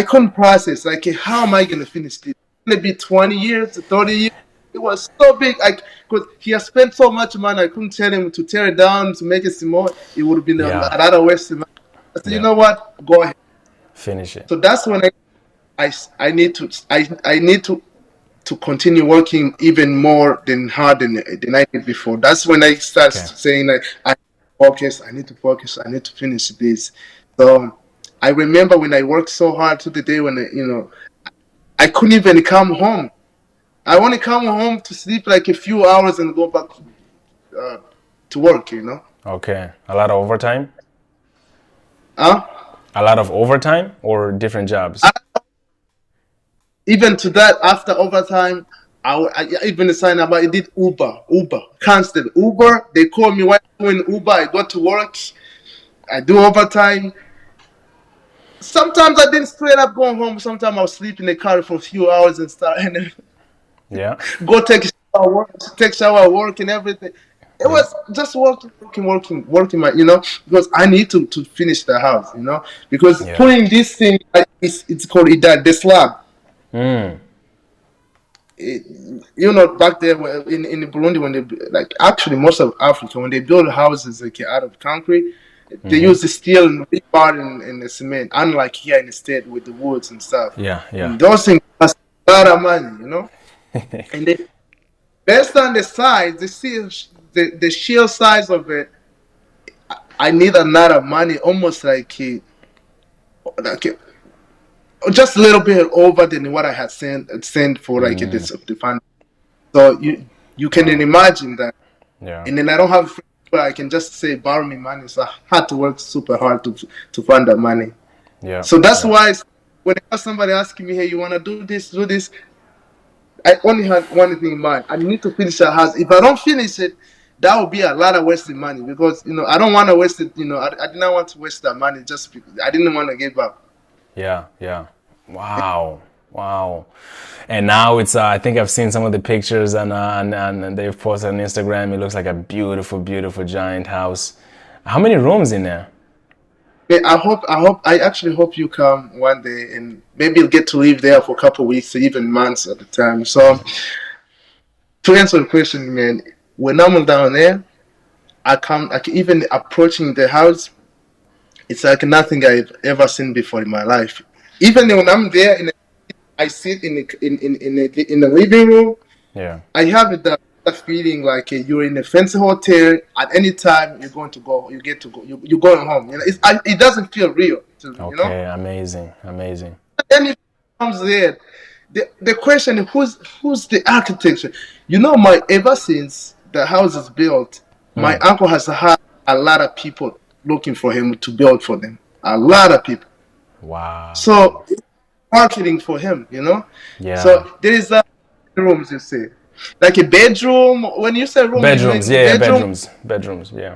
couldn't process. Like, how am I going to finish this? It's going to be 20 years, 30 years. It was so big. Because he has spent so much money, I couldn't tell him to tear it down, to make it small. It would have been a Yeah. lot of waste of money. I said, you Yeah. know what? Go ahead. Finish it. So that's when I need to continue working even more than hard than I did before. That's when I start Okay. saying like, I need to focus, I need to finish this. So I remember when I worked so hard to the day when I couldn't even come home. I want to come home to sleep like a few hours and go back uh, to work. Okay. A lot of overtime? Huh? A lot of overtime or different jobs? I, even to that, after overtime, I even signed up. I did Uber, constant Uber. They call me while doing Uber. I go to work. I do overtime. Sometimes I didn't straight up go home. Sometimes I'll sleep in the car for a few hours and start and then Yeah. go take shower, work and everything. It Yeah. was just working because I need to finish the house. Because Yeah. putting this thing, it's called the slab. Mm. it, back there in Burundi, when they, like, actually most of Africa, when they build houses like out of concrete, they Mm-hmm. use the steel and rebar and the cement, unlike here in the state with the woods and stuff. Yeah, yeah. And those things cost a lot of money. And they, based on the size, the sheer size of it, I need a lot of money, almost like just a little bit over than what I had sent for like Mm, this the fund. So you can wow. imagine that. Yeah, And then I don't have friends where I can just say borrow me money. So I had to work super hard to fund that money. yeah, So that's yeah, why whenever somebody asking me, hey, you wanna do this, I only had one thing in mind. I need to finish a house. If I don't finish it, that would be a lot of wasted money because I don't want to waste it. I did not want to waste that money just because I didn't want to give up. yeah, yeah. Wow, wow. And now it's I think I've seen some of the pictures and they've posted on Instagram. It looks like a beautiful, beautiful giant house. How many rooms in there? I actually hope you come one day and maybe you'll get to live there for a couple of weeks or even months at a time. So to answer the question, man, when I'm down there, like even approaching the house, it's like nothing I've ever seen before in my life. Even when I'm there and I sit in the living room, Yeah. I have that feeling like you're in a fancy hotel. At any time you're going to go, you get to go. You're going home. It doesn't feel real to me. Okay, amazing, amazing. Then it comes there. The question is who's the architecture? My ever since the house is built, my Mm. uncle has had a lot of people looking for him to build for them. A lot of people. Wow. So it's marketing for him. Yeah. So there is rooms you say, like a bedroom. When you say room, you Bedrooms, mean yeah, yeah, bedroom, bedrooms, bedrooms, yeah.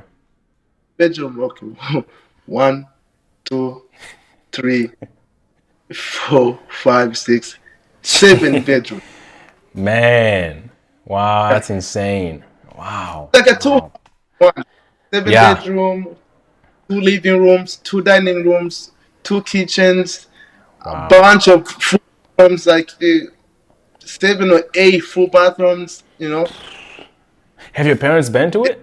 bedroom. Okay, one, two, three, four, five, six, seven bedroom. Man, wow, that's insane. Wow, Like a two, wow. one, seven Yeah, bedroom, two living rooms, two dining rooms, two kitchens, a wow. bunch of full rooms, like 7 or 8 full bathrooms. Have your parents been to it?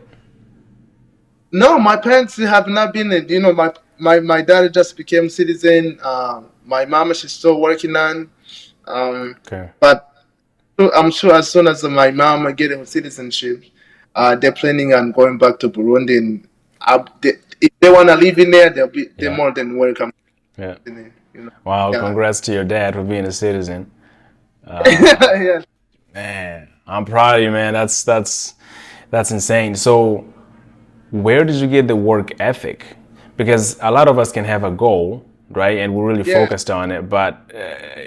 No, my parents have not been in. My dad just became citizen. My mama, she's still working on. Um, Okay. but I'm sure as soon as my mama get her citizenship, they're planning on going back to Burundi. And if they want to live in there, they're Yeah, more than welcome. yeah. In it. Wow, Yeah. congrats to your dad for being a citizen. Yeah. Man, I'm proud of you, man. That's insane. So, where did you get the work ethic? Because a lot of us can have a goal, right, and we're really Yeah. focused on it, but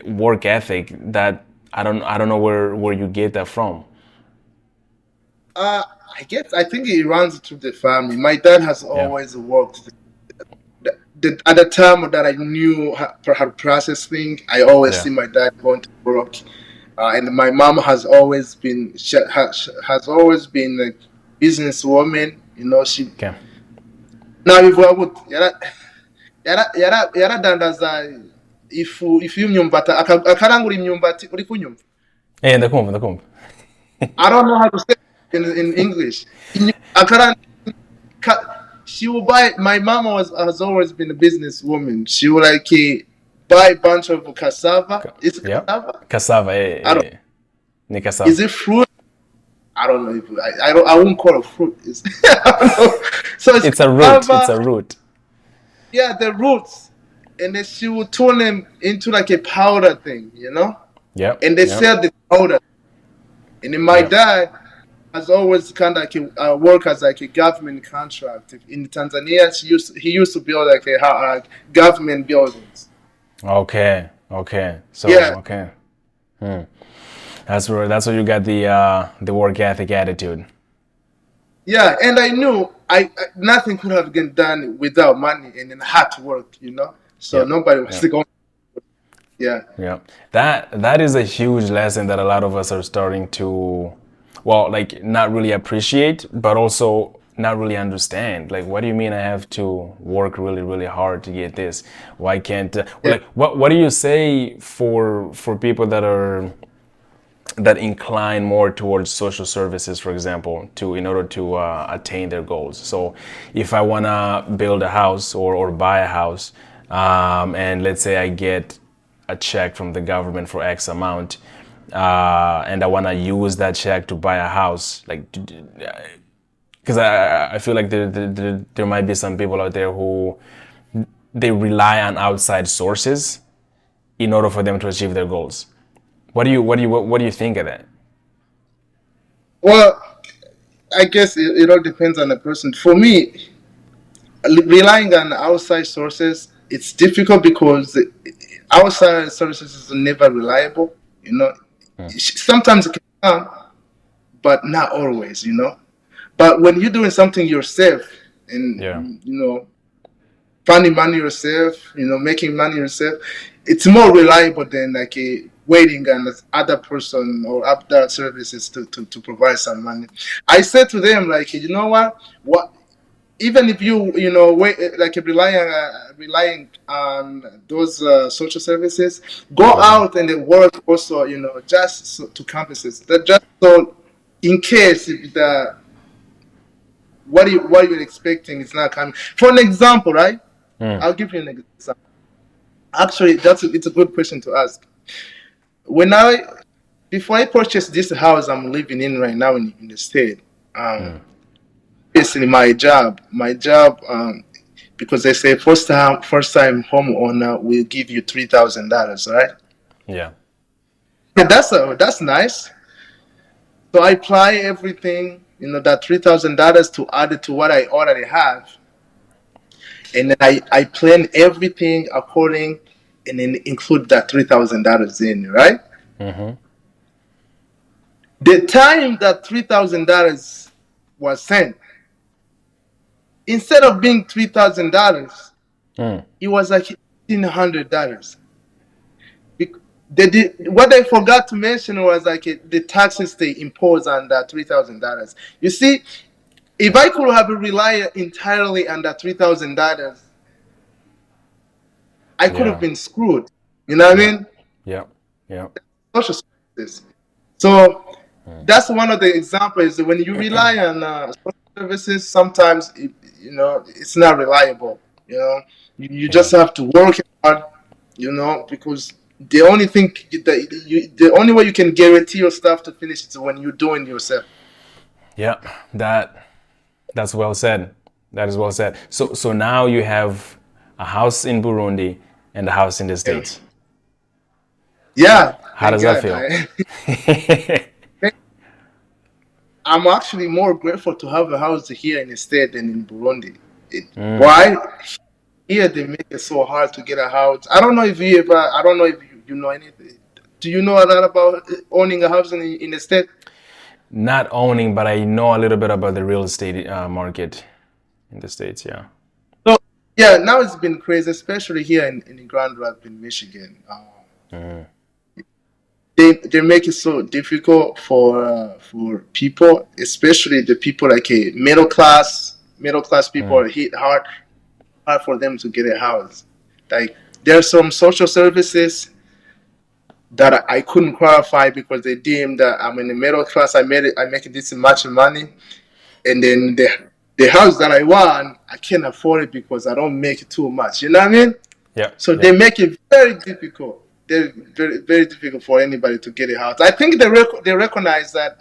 work ethic, that I don't know where you get that from. Uh, I think it runs through the family. My dad has Yeah, always worked. At the time that I knew how to process things, I always yeah. see my dad going to work, and my mom has always been has always been a businesswoman. She Okay. now bivuga gute yaradandaza ifu y'imyumbati akarangura imyumbati uri kunyumva. Hey, ndakumva. I don't know how to say it in English. Akarangura she will buy. My mama has always been a businesswoman. She will like buy a bunch of cassava. Is it Yeah. cassava? Cassava, I don't. ni Is cassava. it fruit? I don't know. If I don't. I won't call it fruit. I don't know. So it's It's a root. It's a cassava. root. Yeah, the roots, and then she will turn them into like a powder thing. Yep. And they Yep. sell the powder. And then my Yep. dad has always kind of like work as like a government contract in Tanzania. He used to build like government buildings. Okay. Okay. So Yeah, okay. That's where you got the work ethic attitude. yeah, and I knew nothing could have been done without money and then hard work. So Yep. nobody was Yep. going. Yeah, Yeah, that is a huge lesson that a lot of us are starting to, well, like not really appreciate, but also not really understand. Like, what do you mean I have to work really, really hard to get this? Why can't yeah, like what do you say for people that are that incline more towards social services, for example, to in order to attain their goals. So if I want to build a house or buy a house, and let's say I get a check from the government for X amount, and I want to use that check to buy a house, like, because I feel like there might be some people out there who they rely on outside sources in order for them to achieve their goals. What do you think of that? Well, I guess it all depends on the person. For me, relying on outside sources, it's difficult because outside sources is never reliable. You know, sometimes it can come, but not always. But when you're doing something yourself Yeah, and finding money yourself, making money yourself, it's more reliable than like a waiting on the other person or other services to provide some money. I said to them, like, you know what, even if you wait, like relying on those social services, go yeah, out and work also, just to compensate that, just so in case if the what you're expecting is not coming. For an example, right? I'll give you an example. Actually, it's a good question to ask. When I Before I purchased this house I'm living in right now in the state, basically my job, because they say first time homeowner will give you $3,000, right? yeah, Yeah, that's nice. So I apply everything, that $3,000 to add it to what I already have, and then I plan everything according, and then include that $3,000 in, right? The time that $3,000 was sent, instead of being $3,000, it was like $1,800. What they forgot to mention was like the taxes they impose on that $3,000. You see, if I could have relied entirely on that $3,000, I could have yeah, been screwed. You know what I yeah, mean? yeah, yeah, Social services. So that's one of the examples. When you rely on social services, sometimes it's not reliable. You yeah. just have to work hard. Because the only way you can guarantee your stuff to finish is when you're doing yourself. Yeah, that's well said. That is well said. So now you have a house in Burundi and a house in the Yeah, States. yeah. How Thank does that God. feel? I'm actually more grateful to have a house here in the state than in Burundi. Why? Here they make it so hard to get a house. I don't know if you know anything. Do you know a lot about owning a house in the state? Not owning, but I know a little bit about the real estate market in the States. Yeah. So yeah, now it's been crazy, especially here in Grand Rapids, Michigan. They make it so difficult for people, especially the people like a middle class people are hit hard for them to get a house. Like there are some social services that I couldn't qualify because they deemed that I'm in the middle class. I make this much money, and then the house that I want, I can't afford it because I don't make too much. You know what I mean? Yeah. So Yeah. they make it very difficult. They're very, very difficult for anybody to get a house. I think they recognize that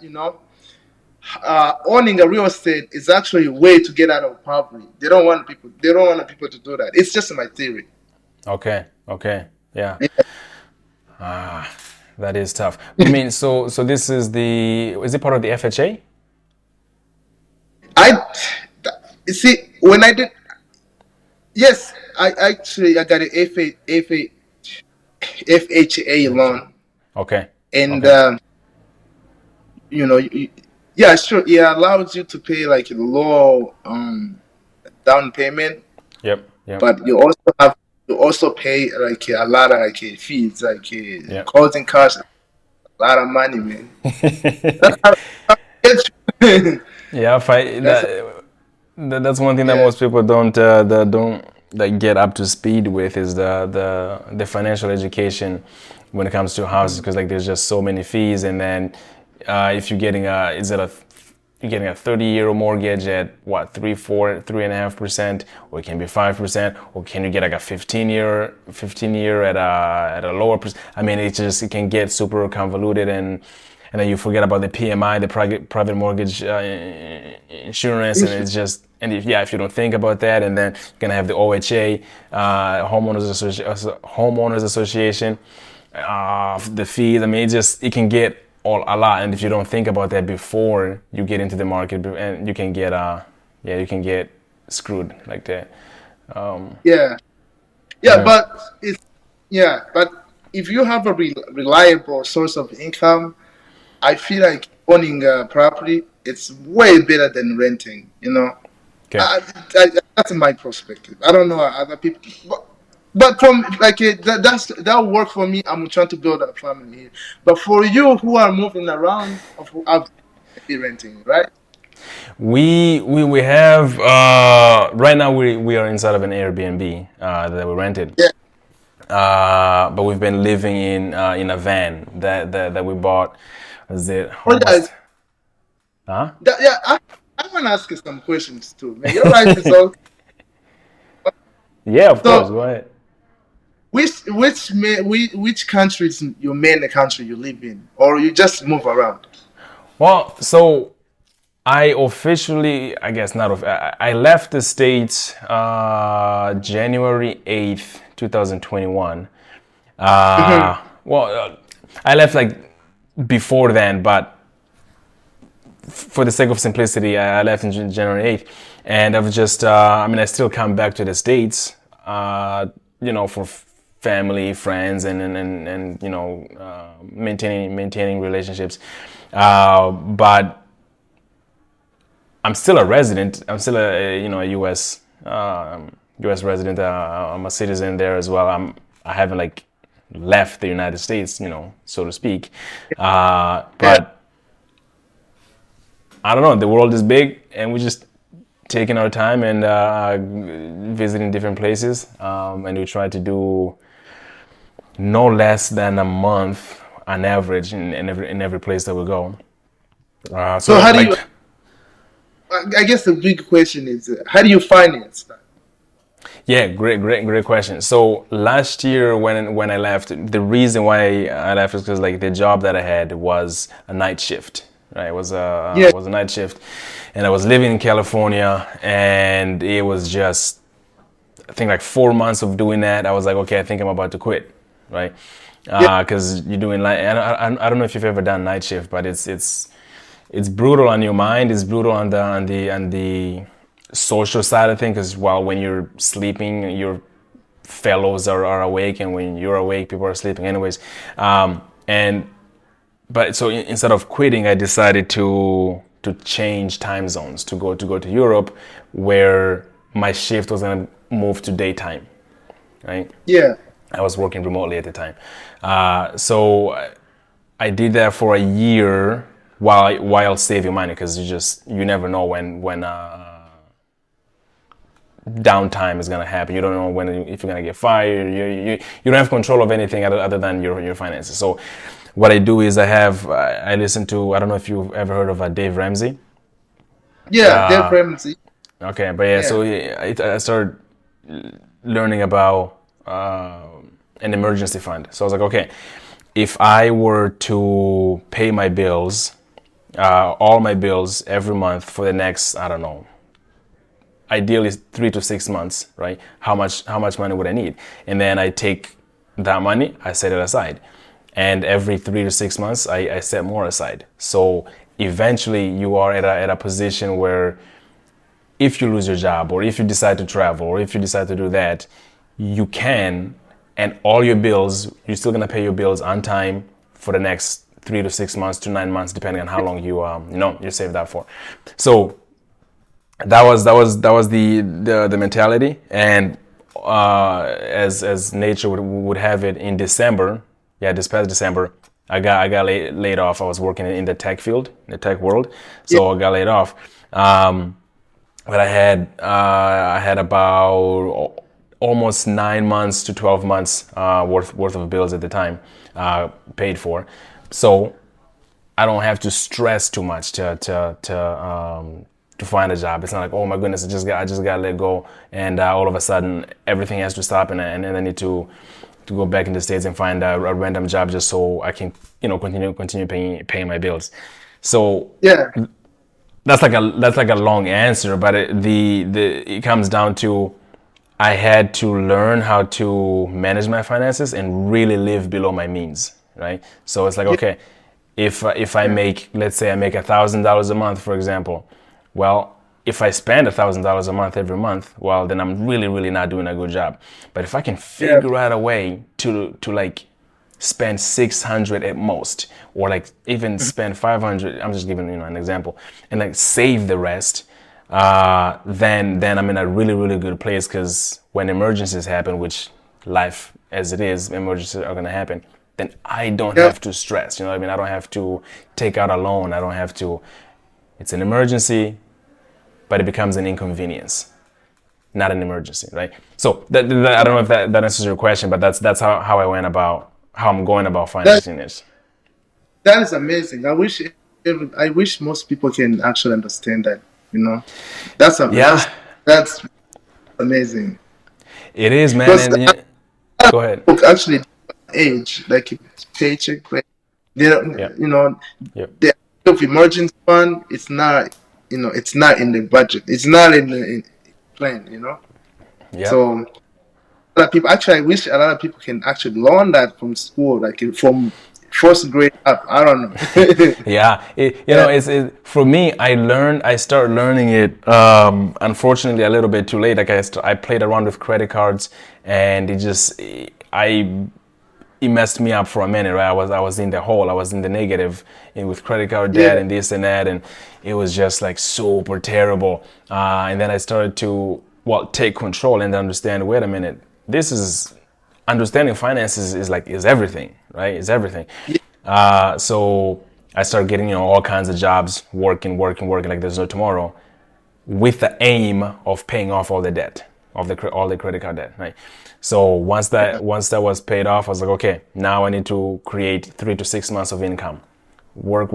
owning a real estate is actually a way to get out of poverty. They don't want people. They don't want people to do that. It's just my theory. Okay. Okay. Yeah. Yeah. That is tough. I mean, so this is it part of the FHA? I you see when I did. Yes, I got an FHA FHA. loan, Okay. and Okay. yeah, sure, it allows you to pay like a low down payment, Yep. Yep. but you also pay like a lot of like fees, like Yep. closing costs, a lot of money, man. That's how it gets you. Yeah. That's That's one thing that yeah, most people don't like get up to speed with is the financial education when it comes to houses, because like there's just so many fees. And then if you're getting a is it a you're getting a 30-year mortgage at what, 3.5%, or it can be 5%, or can you get like a 15-year at a lower percent? I mean, it can get super convoluted, and then you forget about the PMI, the private mortgage insurance, and it's just, and if you don't think about that, and then you're gonna have the OHA, homeowners association, the fees. I mean, it can get a lot, and if you don't think about that before you get into the market, and you can get you can get screwed like that. Yeah, yeah, Yeah. but if you have a reliable source of income, I feel like owning a property, it's way better than renting. Okay. That's my perspective. I don't know other people, but from like that work for me. I'm trying to build a family here. But for you who are moving around, I'll be renting, right? We have right now we are inside of an Airbnb that we rented. Yeah. But we've been living in a van that we bought. Was it Oh yeah, almost? Huh? yeah. I want to ask you some questions too, man. Your life is all Yeah, of course. so. Go ahead. Which country is your main country you live in, or you just move around? Well, so I officially, I guess not. I left the States January 8th, 2021. Hmm. I left like before then, but for the sake of simplicity, I left in January 8th. And I've just, I mean, I still come back to the States, for family, friends, and maintaining relationships. But I'm still a resident. I'm still a U.S. resident. I'm a citizen there as well. I haven't like left the United States, so to speak. Yeah. But I don't know. The world is big, and we're just taking our time and visiting different places. And we try to do no less than a month on average in every place that we go. So So how do like, you? I guess the big question is, how do you finance that? yeah, great question. So last year when I left, the reason why I left is because like the job that I had was a night shift. Right, it Yeah. was a night shift, and I was living in California, and it was just, I think like 4 months of doing that. I was like, okay, I think I'm about to quit, right? Yeah. Because you're doing like, and I don't know if you've ever done night shift, but it's brutal on your mind. It's brutal on the social side of things. Because while when you're sleeping, your fellows are awake, and when you're awake, people are sleeping anyways. And but so instead of quitting, I decided to change time zones to go to Europe, where my shift was gonna move to daytime, right? Yeah. I was working remotely at the time, so I did that for a year while saving money, because you never know when downtime is gonna happen. You don't know if you're gonna get fired. You don't have control of anything other than your finances. So what I do is I listen to, I don't know if you've ever heard of Dave Ramsey. Yeah. Dave Ramsey. Okay, but yeah, Yeah. so I started learning about an emergency fund. So I was like, okay, if I were to pay my bills, all my bills every month for the next, I don't know, ideally 3 to 6 months, right? How much money would I need? And then I take that money, I set it aside, and every 3 to 6 months I set more aside. So eventually you are at a position where if you lose your job, or if you decide to travel, or if you decide to do that, you can, and all your bills, you're still gonna pay your bills on time for the next 3 to 6 months to 9 months, depending on how long you saved that for. So that was the mentality. And as nature would have it, in December, yeah, this past December, I got laid off. I was working in the tech field, in the tech world, Yeah. so I got laid off. But I had about almost 9 months to 12 months worth of bills at the time paid for. So I don't have to stress too much to find a job. It's not like, oh my goodness, I just got let go, and all of a sudden everything has to stop, and I need to go back in the States and find a random job just so I can continue paying my bills. So Yeah. that's like a long answer, but it comes down to I had to learn how to manage my finances and really live below my means, right? So it's like, okay, if I make, let's say I make $1,000 a month, for example, well, if I spend $1,000 a month every month, well, then I'm really not doing a good job. But if I can figure out a way to like spend 600 at most, or like even spend 500, I'm just giving an example, and like save the rest, then I'm in a really good place, because when emergencies happen, which life as it is, emergencies are gonna happen, then I don't have to stress. You know what I mean? I don't have to take out a loan. I don't have to. It's an emergency, but it becomes an inconvenience, not an emergency, right? So I don't know if that answers your question, but that's how I'm going about financing this. That is amazing. I wish most people can actually understand that. You know, that's a Yeah, that's amazing. it is, man. Because And go ahead. look, actually, age like paycheck, they don't, Yeah, yeah, the of emergency fund. It's not, it's not in the budget. It's not in the plan. yeah. So a lot of people, actually, I wish a lot of people can actually learn that from school, like from first grade up. I don't know. Yeah, Yeah, for me. I started learning it, unfortunately, a little bit too late. Like I played around with credit cards, and it messed me up for a minute. Right, I was in the hole. I was in the negative, and with credit card debt yeah, and this and that, and it was just like super terrible. And then I started to take control and understand. Wait a minute, this is understanding finances is everything, right? It's everything. So I started getting all kinds of jobs, working like there's no tomorrow, with the aim of paying off all the debt of all the credit card debt, right? So once that was paid off, I was like, okay, now I need to create 3 to 6 months of income. Work,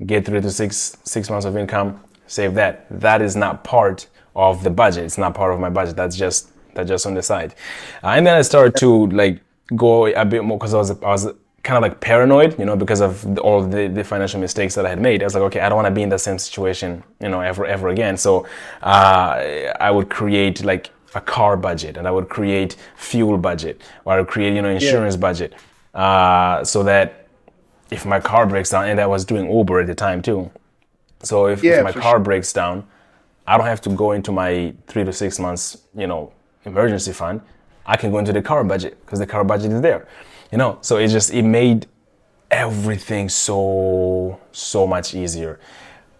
get 3 to 6 months of income, save that. That is not part of the budget. It's not part of my budget. That's just on the side. And then I started to like go a bit more, because I was kind of like paranoid, because of all the financial mistakes that I had made. I was like, okay, I don't want to be in the same situation, ever again. So I would create like a car budget, and I would create fuel budget, or I would create, yeah, insurance budget, so that if my car breaks down, and I was doing Uber at the time too. So if yeah, my for sure. car breaks down, I don't have to go into my 3 to 6 months, emergency fund. I can go into the car budget, because the car budget is there, So it made everything so much easier.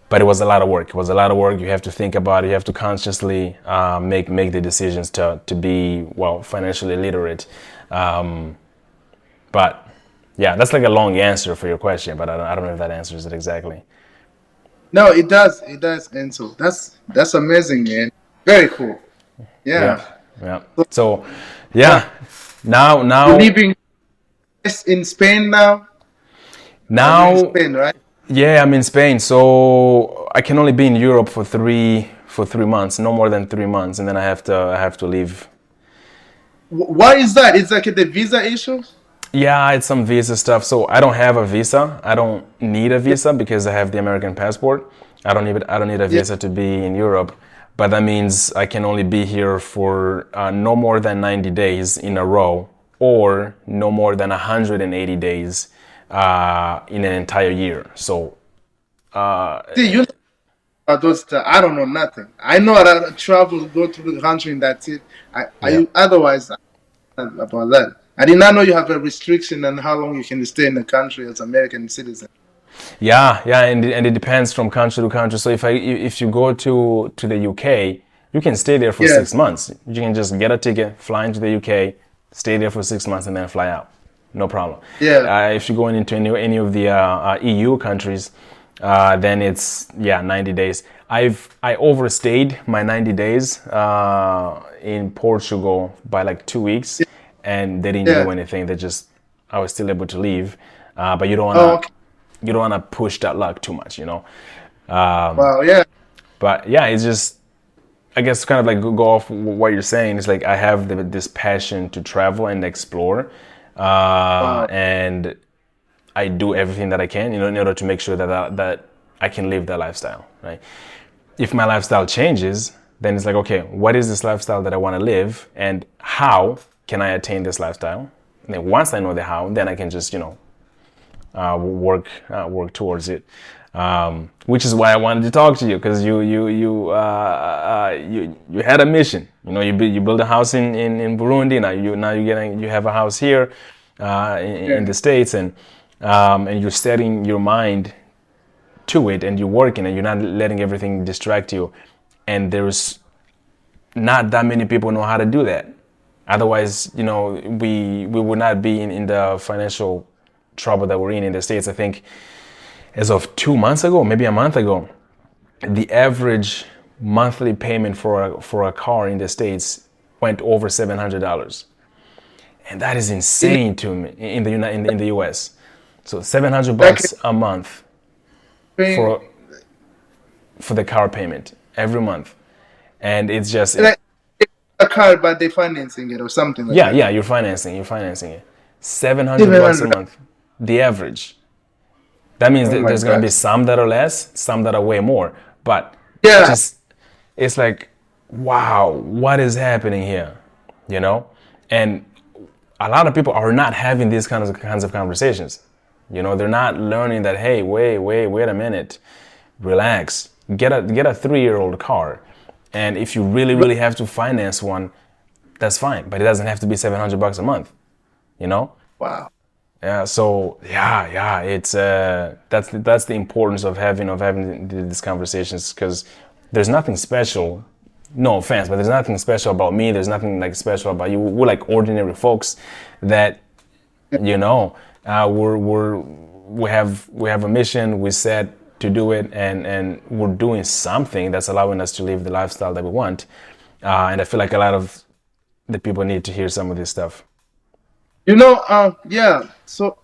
But it was a lot of work. It was a lot of work. You have to think about it. You have to consciously make the decisions to be financially literate. But yeah, that's like a long answer for your question. But I don't know if that answers it exactly. No, it does, and so that's amazing, man. Very cool. Yeah, Yeah. yeah. So, So uh, yeah, now you're now living in Spain now. You're in now Spain, right? yeah, I'm in Spain. So I can only be in Europe for 3 months, no more than 3 months, and then I have to leave. Why is that? It's like the visa issue. Yeah, it's some visa stuff. So I don't have a visa. I don't need a Yeah, visa because I have the American passport. I don't need a yeah, visa to be in Europe. But that means I can only be here for no more than 90 days in a row, or no more than 180 days in an entire year. So uh, See, you know about those. I don't know nothing. I know how to travel, go to the country, and that's it. yeah. Otherwise, I don't know about that. I did not know you have a restriction on how long you can stay in the country as American citizen. Yeah, and it depends from country to country. So if you go to the UK, you can stay there for Yeah, 6 months. You can just get a ticket, fly into the UK, stay there for 6 months, and then fly out. No problem. yeah, If you're going into any of the EU countries, then it's 90 days. I overstayed my 90 days in Portugal by like 2 weeks, and they didn't do Yeah. anything. They just I was still able to leave, but Oh, okay. you don't wanna push that luck too much, you know. Wow. Yeah. But yeah, it's just I guess kind of like go off what you're saying. It's like I have this passion to travel and explore, Wow. and I do everything that I can, you know, in order to make sure that I can live that lifestyle, right? If my lifestyle changes, then it's like, okay, what is this lifestyle that I want to live, and how can I attain this lifestyle? And then once I know the how, then I can just, you know, work towards it. Which is why I wanted to talk to you, because you had a mission. You know, you build a house in Burundi. You have a house here in Yeah. the States, and you're setting your mind to it, and you're working, and you're not letting everything distract you. And there's not that many people know how to do that. Otherwise, you know, we would not be in the financial trouble that we're in the States. I think as of 2 months ago, maybe a month ago, the average monthly payment for a car in the States went over $700, and that is In insane to me in the US. So 700 like bucks a month paying for for the car payment every month, and it's just like a car, but they financing it or something like yeah, that. yeah. You're financing it. 700 Seven bucks a hundred. month, the average. That means Oh that my there's gonna be God. some that are less, some that are way more. But Yeah. just it's like, wow, what is happening here? You know? And a lot of people are not having these kinds of conversations. You know, they're not learning that, hey, wait a minute, relax. Get a 3-year-old car. And if you really have to finance one, that's fine. But it doesn't have to be 700 bucks a month, you know? Wow. Yeah, so yeah, it's that's the importance of having these conversations, because there's nothing special. No offense, but there's nothing special about me. There's nothing like special about you. We're like ordinary folks that, you know, we have a mission. We set to do it, and we're doing something that's allowing us to live the lifestyle that we want. And I feel like a lot of the people need to hear some of this stuff. Yeah. So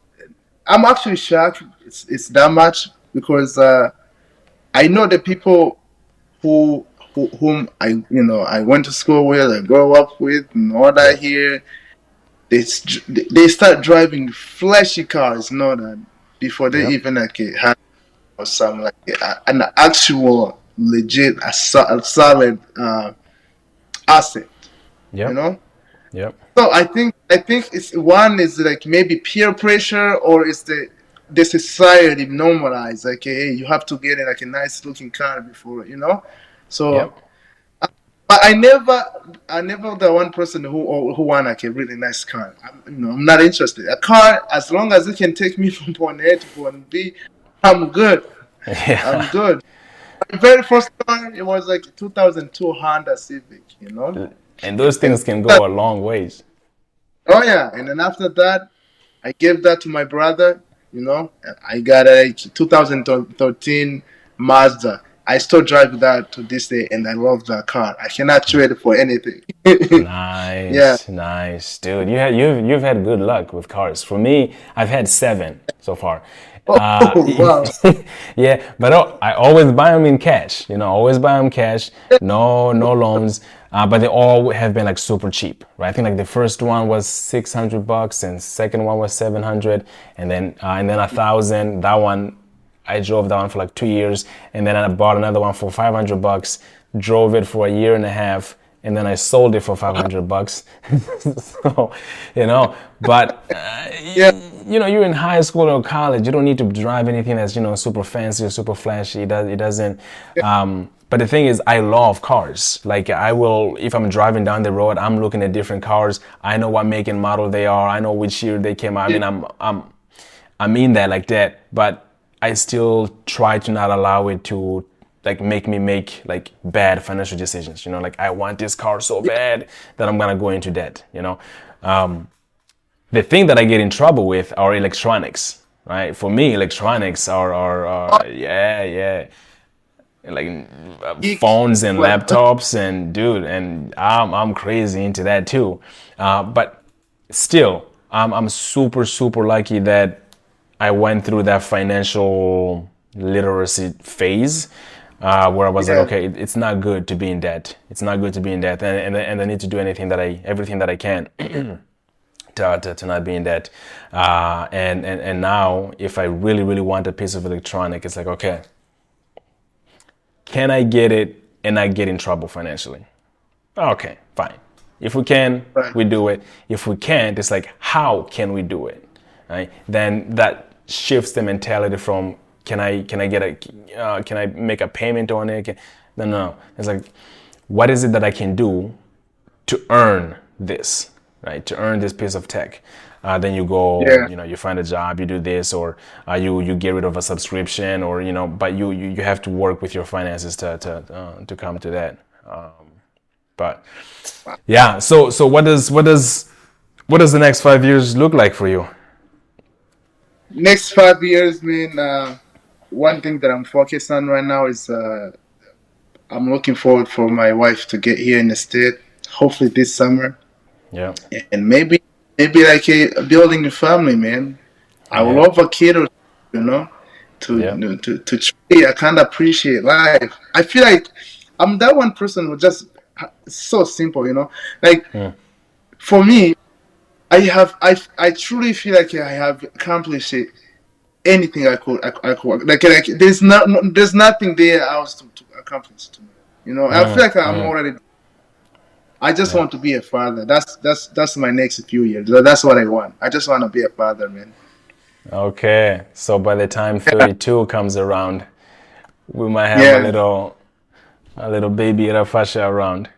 I'm actually shocked it's that much because I know the people who whom I went to school with, I grew up with, and all that Yep. here. They start driving flashy cars, you know that before they Yep. even like have or some like an actual legit a solid asset, you Yep. know. Yep. So I think it's one is like maybe peer pressure or is the society normalized like hey you have to get in like a nice looking car before you know. So Yep. but I never the one person who want like a really nice car. I'm not interested. A car as long as it can take me from point A to point B, I'm good. I'm Yeah. good. My very first car it was like 2002 Honda Civic, you know, And those and things can go a long ways. oh yeah, and then after that, I gave that to my brother. You know, and I got a 2013 Mazda. I still drive that to this day, and I love that car. I cannot trade it for anything. Yeah. Nice, nice, dude. You've had good luck with cars. For me, I've had 7 so far. Oh wow. Yeah, but I always buy them in cash. You know, always buy them cash. No loans. But they all have been like super cheap, right? I think like the first one was 600 bucks, and second one was 700, and then 1,000. That one I drove that one for like 2 years, and then I bought another one for 500 bucks. Drove it for a year and a half, and then I sold it for 500 bucks. So, you know, but Yeah. you know, you're in high school or college. You don't need to drive anything that's, you know, super fancy or super flashy. It doesn't. But the thing is, I love cars. Like I will, if I'm driving down the road, I'm looking at different cars. I know what make and model they are. I know which year they came out. I Yeah. mean, I'm in that like that, but I still try to not allow it to like make me make like bad financial decisions. You know, like I want this car so bad that I'm gonna go into debt. You know, the thing that I get in trouble with are electronics. Right? For me, electronics are yeah, yeah. like Geek. phones and Well, laptops, and dude, and I'm crazy into that too. But still, I'm super super lucky that I went through that financial literacy phase, where I was like, yeah, okay, it's not good to be in debt. It's not good to be in debt, and I need to do everything that I can to not be in debt. And now, if I really really want a piece of electronic, it's like, okay, can I get it and not get in trouble financially? Okay, fine. If we can, right. we do it. If we can't, it's like, how can we do it? Right? Then that shifts the mentality from can I make a payment on it? No. It's like, what is it that I can do to earn this, right? To earn this piece of tech. Then you go, Yeah, you find a job, you do this, or you get rid of a subscription, or but you have to work with your finances to come to that. But yeah, so what does the next 5 years look like for you? next 5 years, man. One thing that I'm focused on right now is I'm looking forward for my wife to get here in the state. Hopefully this summer, Yeah, and maybe like building a family, man. I would yeah, love a kid, or you know, yeah. to truly, I kind of appreciate life. I feel like I'm that one person who just it's so simple, Like Mm, for me, I truly feel like I have accomplished it. Anything I could like there's nothing there else to accomplish to me. I feel like I'm mm, already. I just yeah. want to be a father. That's my next few years. That's what I want. I just want to be a father, man. Okay, so by the time Yeah, 32 comes around, we might have a yeah, little baby Irafasha around.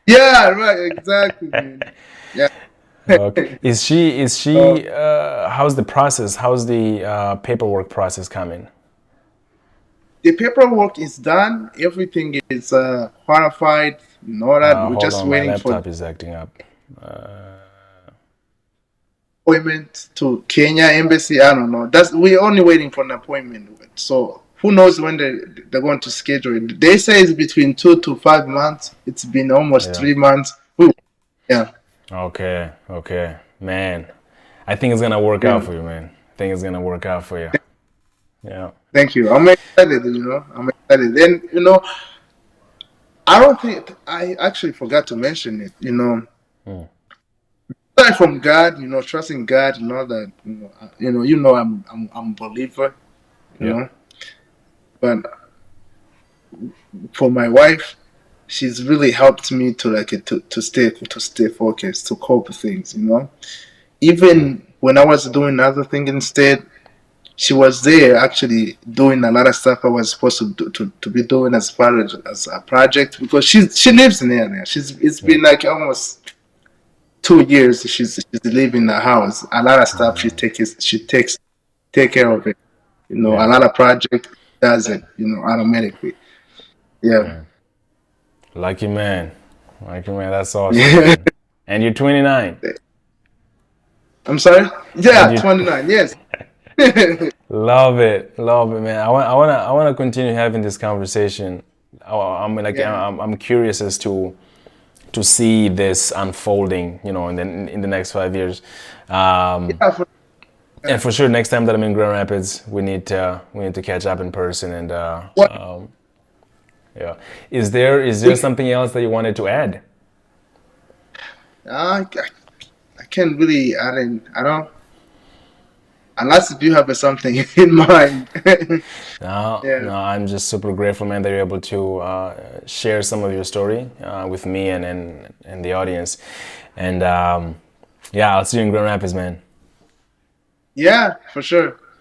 yeah. Right, exactly, man. Yeah. Okay. Is she Uh, how's the process? How's the paperwork process coming? the paperwork is done. Everything is qualified. That we're Hold just on, my waiting for laptop is acting up. appointment to Kenya embassy. I don't know. That's we're only waiting for an appointment. So who knows when they're going to schedule it? They say it's between 2 to 5 months. It's been almost Yeah. 3 months. Yeah, Okay, okay. Man, I think it's gonna work out yeah. for you, man. I think it's gonna work out for you. Yeah. Thank you. I'm excited. I'm excited. And I don't think I actually forgot to mention it. Mm, Aside from God, trusting God, that I'm a believer. You yeah. know, but for my wife, she's really helped me to like to stay focused, to cope with things. Mm, Even when I was doing other things instead, she was there actually doing a lot of stuff I was supposed to be doing as far as a project because she lives in there now. It's yeah. been like almost 2 years she's living in the house. A lot of stuff she takes take care of it. A Yeah. lot of project does it, automatically. Yeah. Man. Lucky man. Lucky man. That's awesome, man. And you're 29. I'm sorry? And Yeah, you 29, yes. love it, man. I wanna continue having this conversation. I'm like Yeah. I'm curious as to see this unfolding, in the next 5 years. Um, Yeah, and for sure, next time that I'm in Grand Rapids, we need to catch up in person. And what yeah, is there we something else that you wanted to add? I can't really I don't unless if you have something in mind. No, Yeah. no, I'm just super grateful, man, that you're able to share some of your story with me and the audience. And yeah, I'll see you in Grand Rapids, man. Yeah, for sure.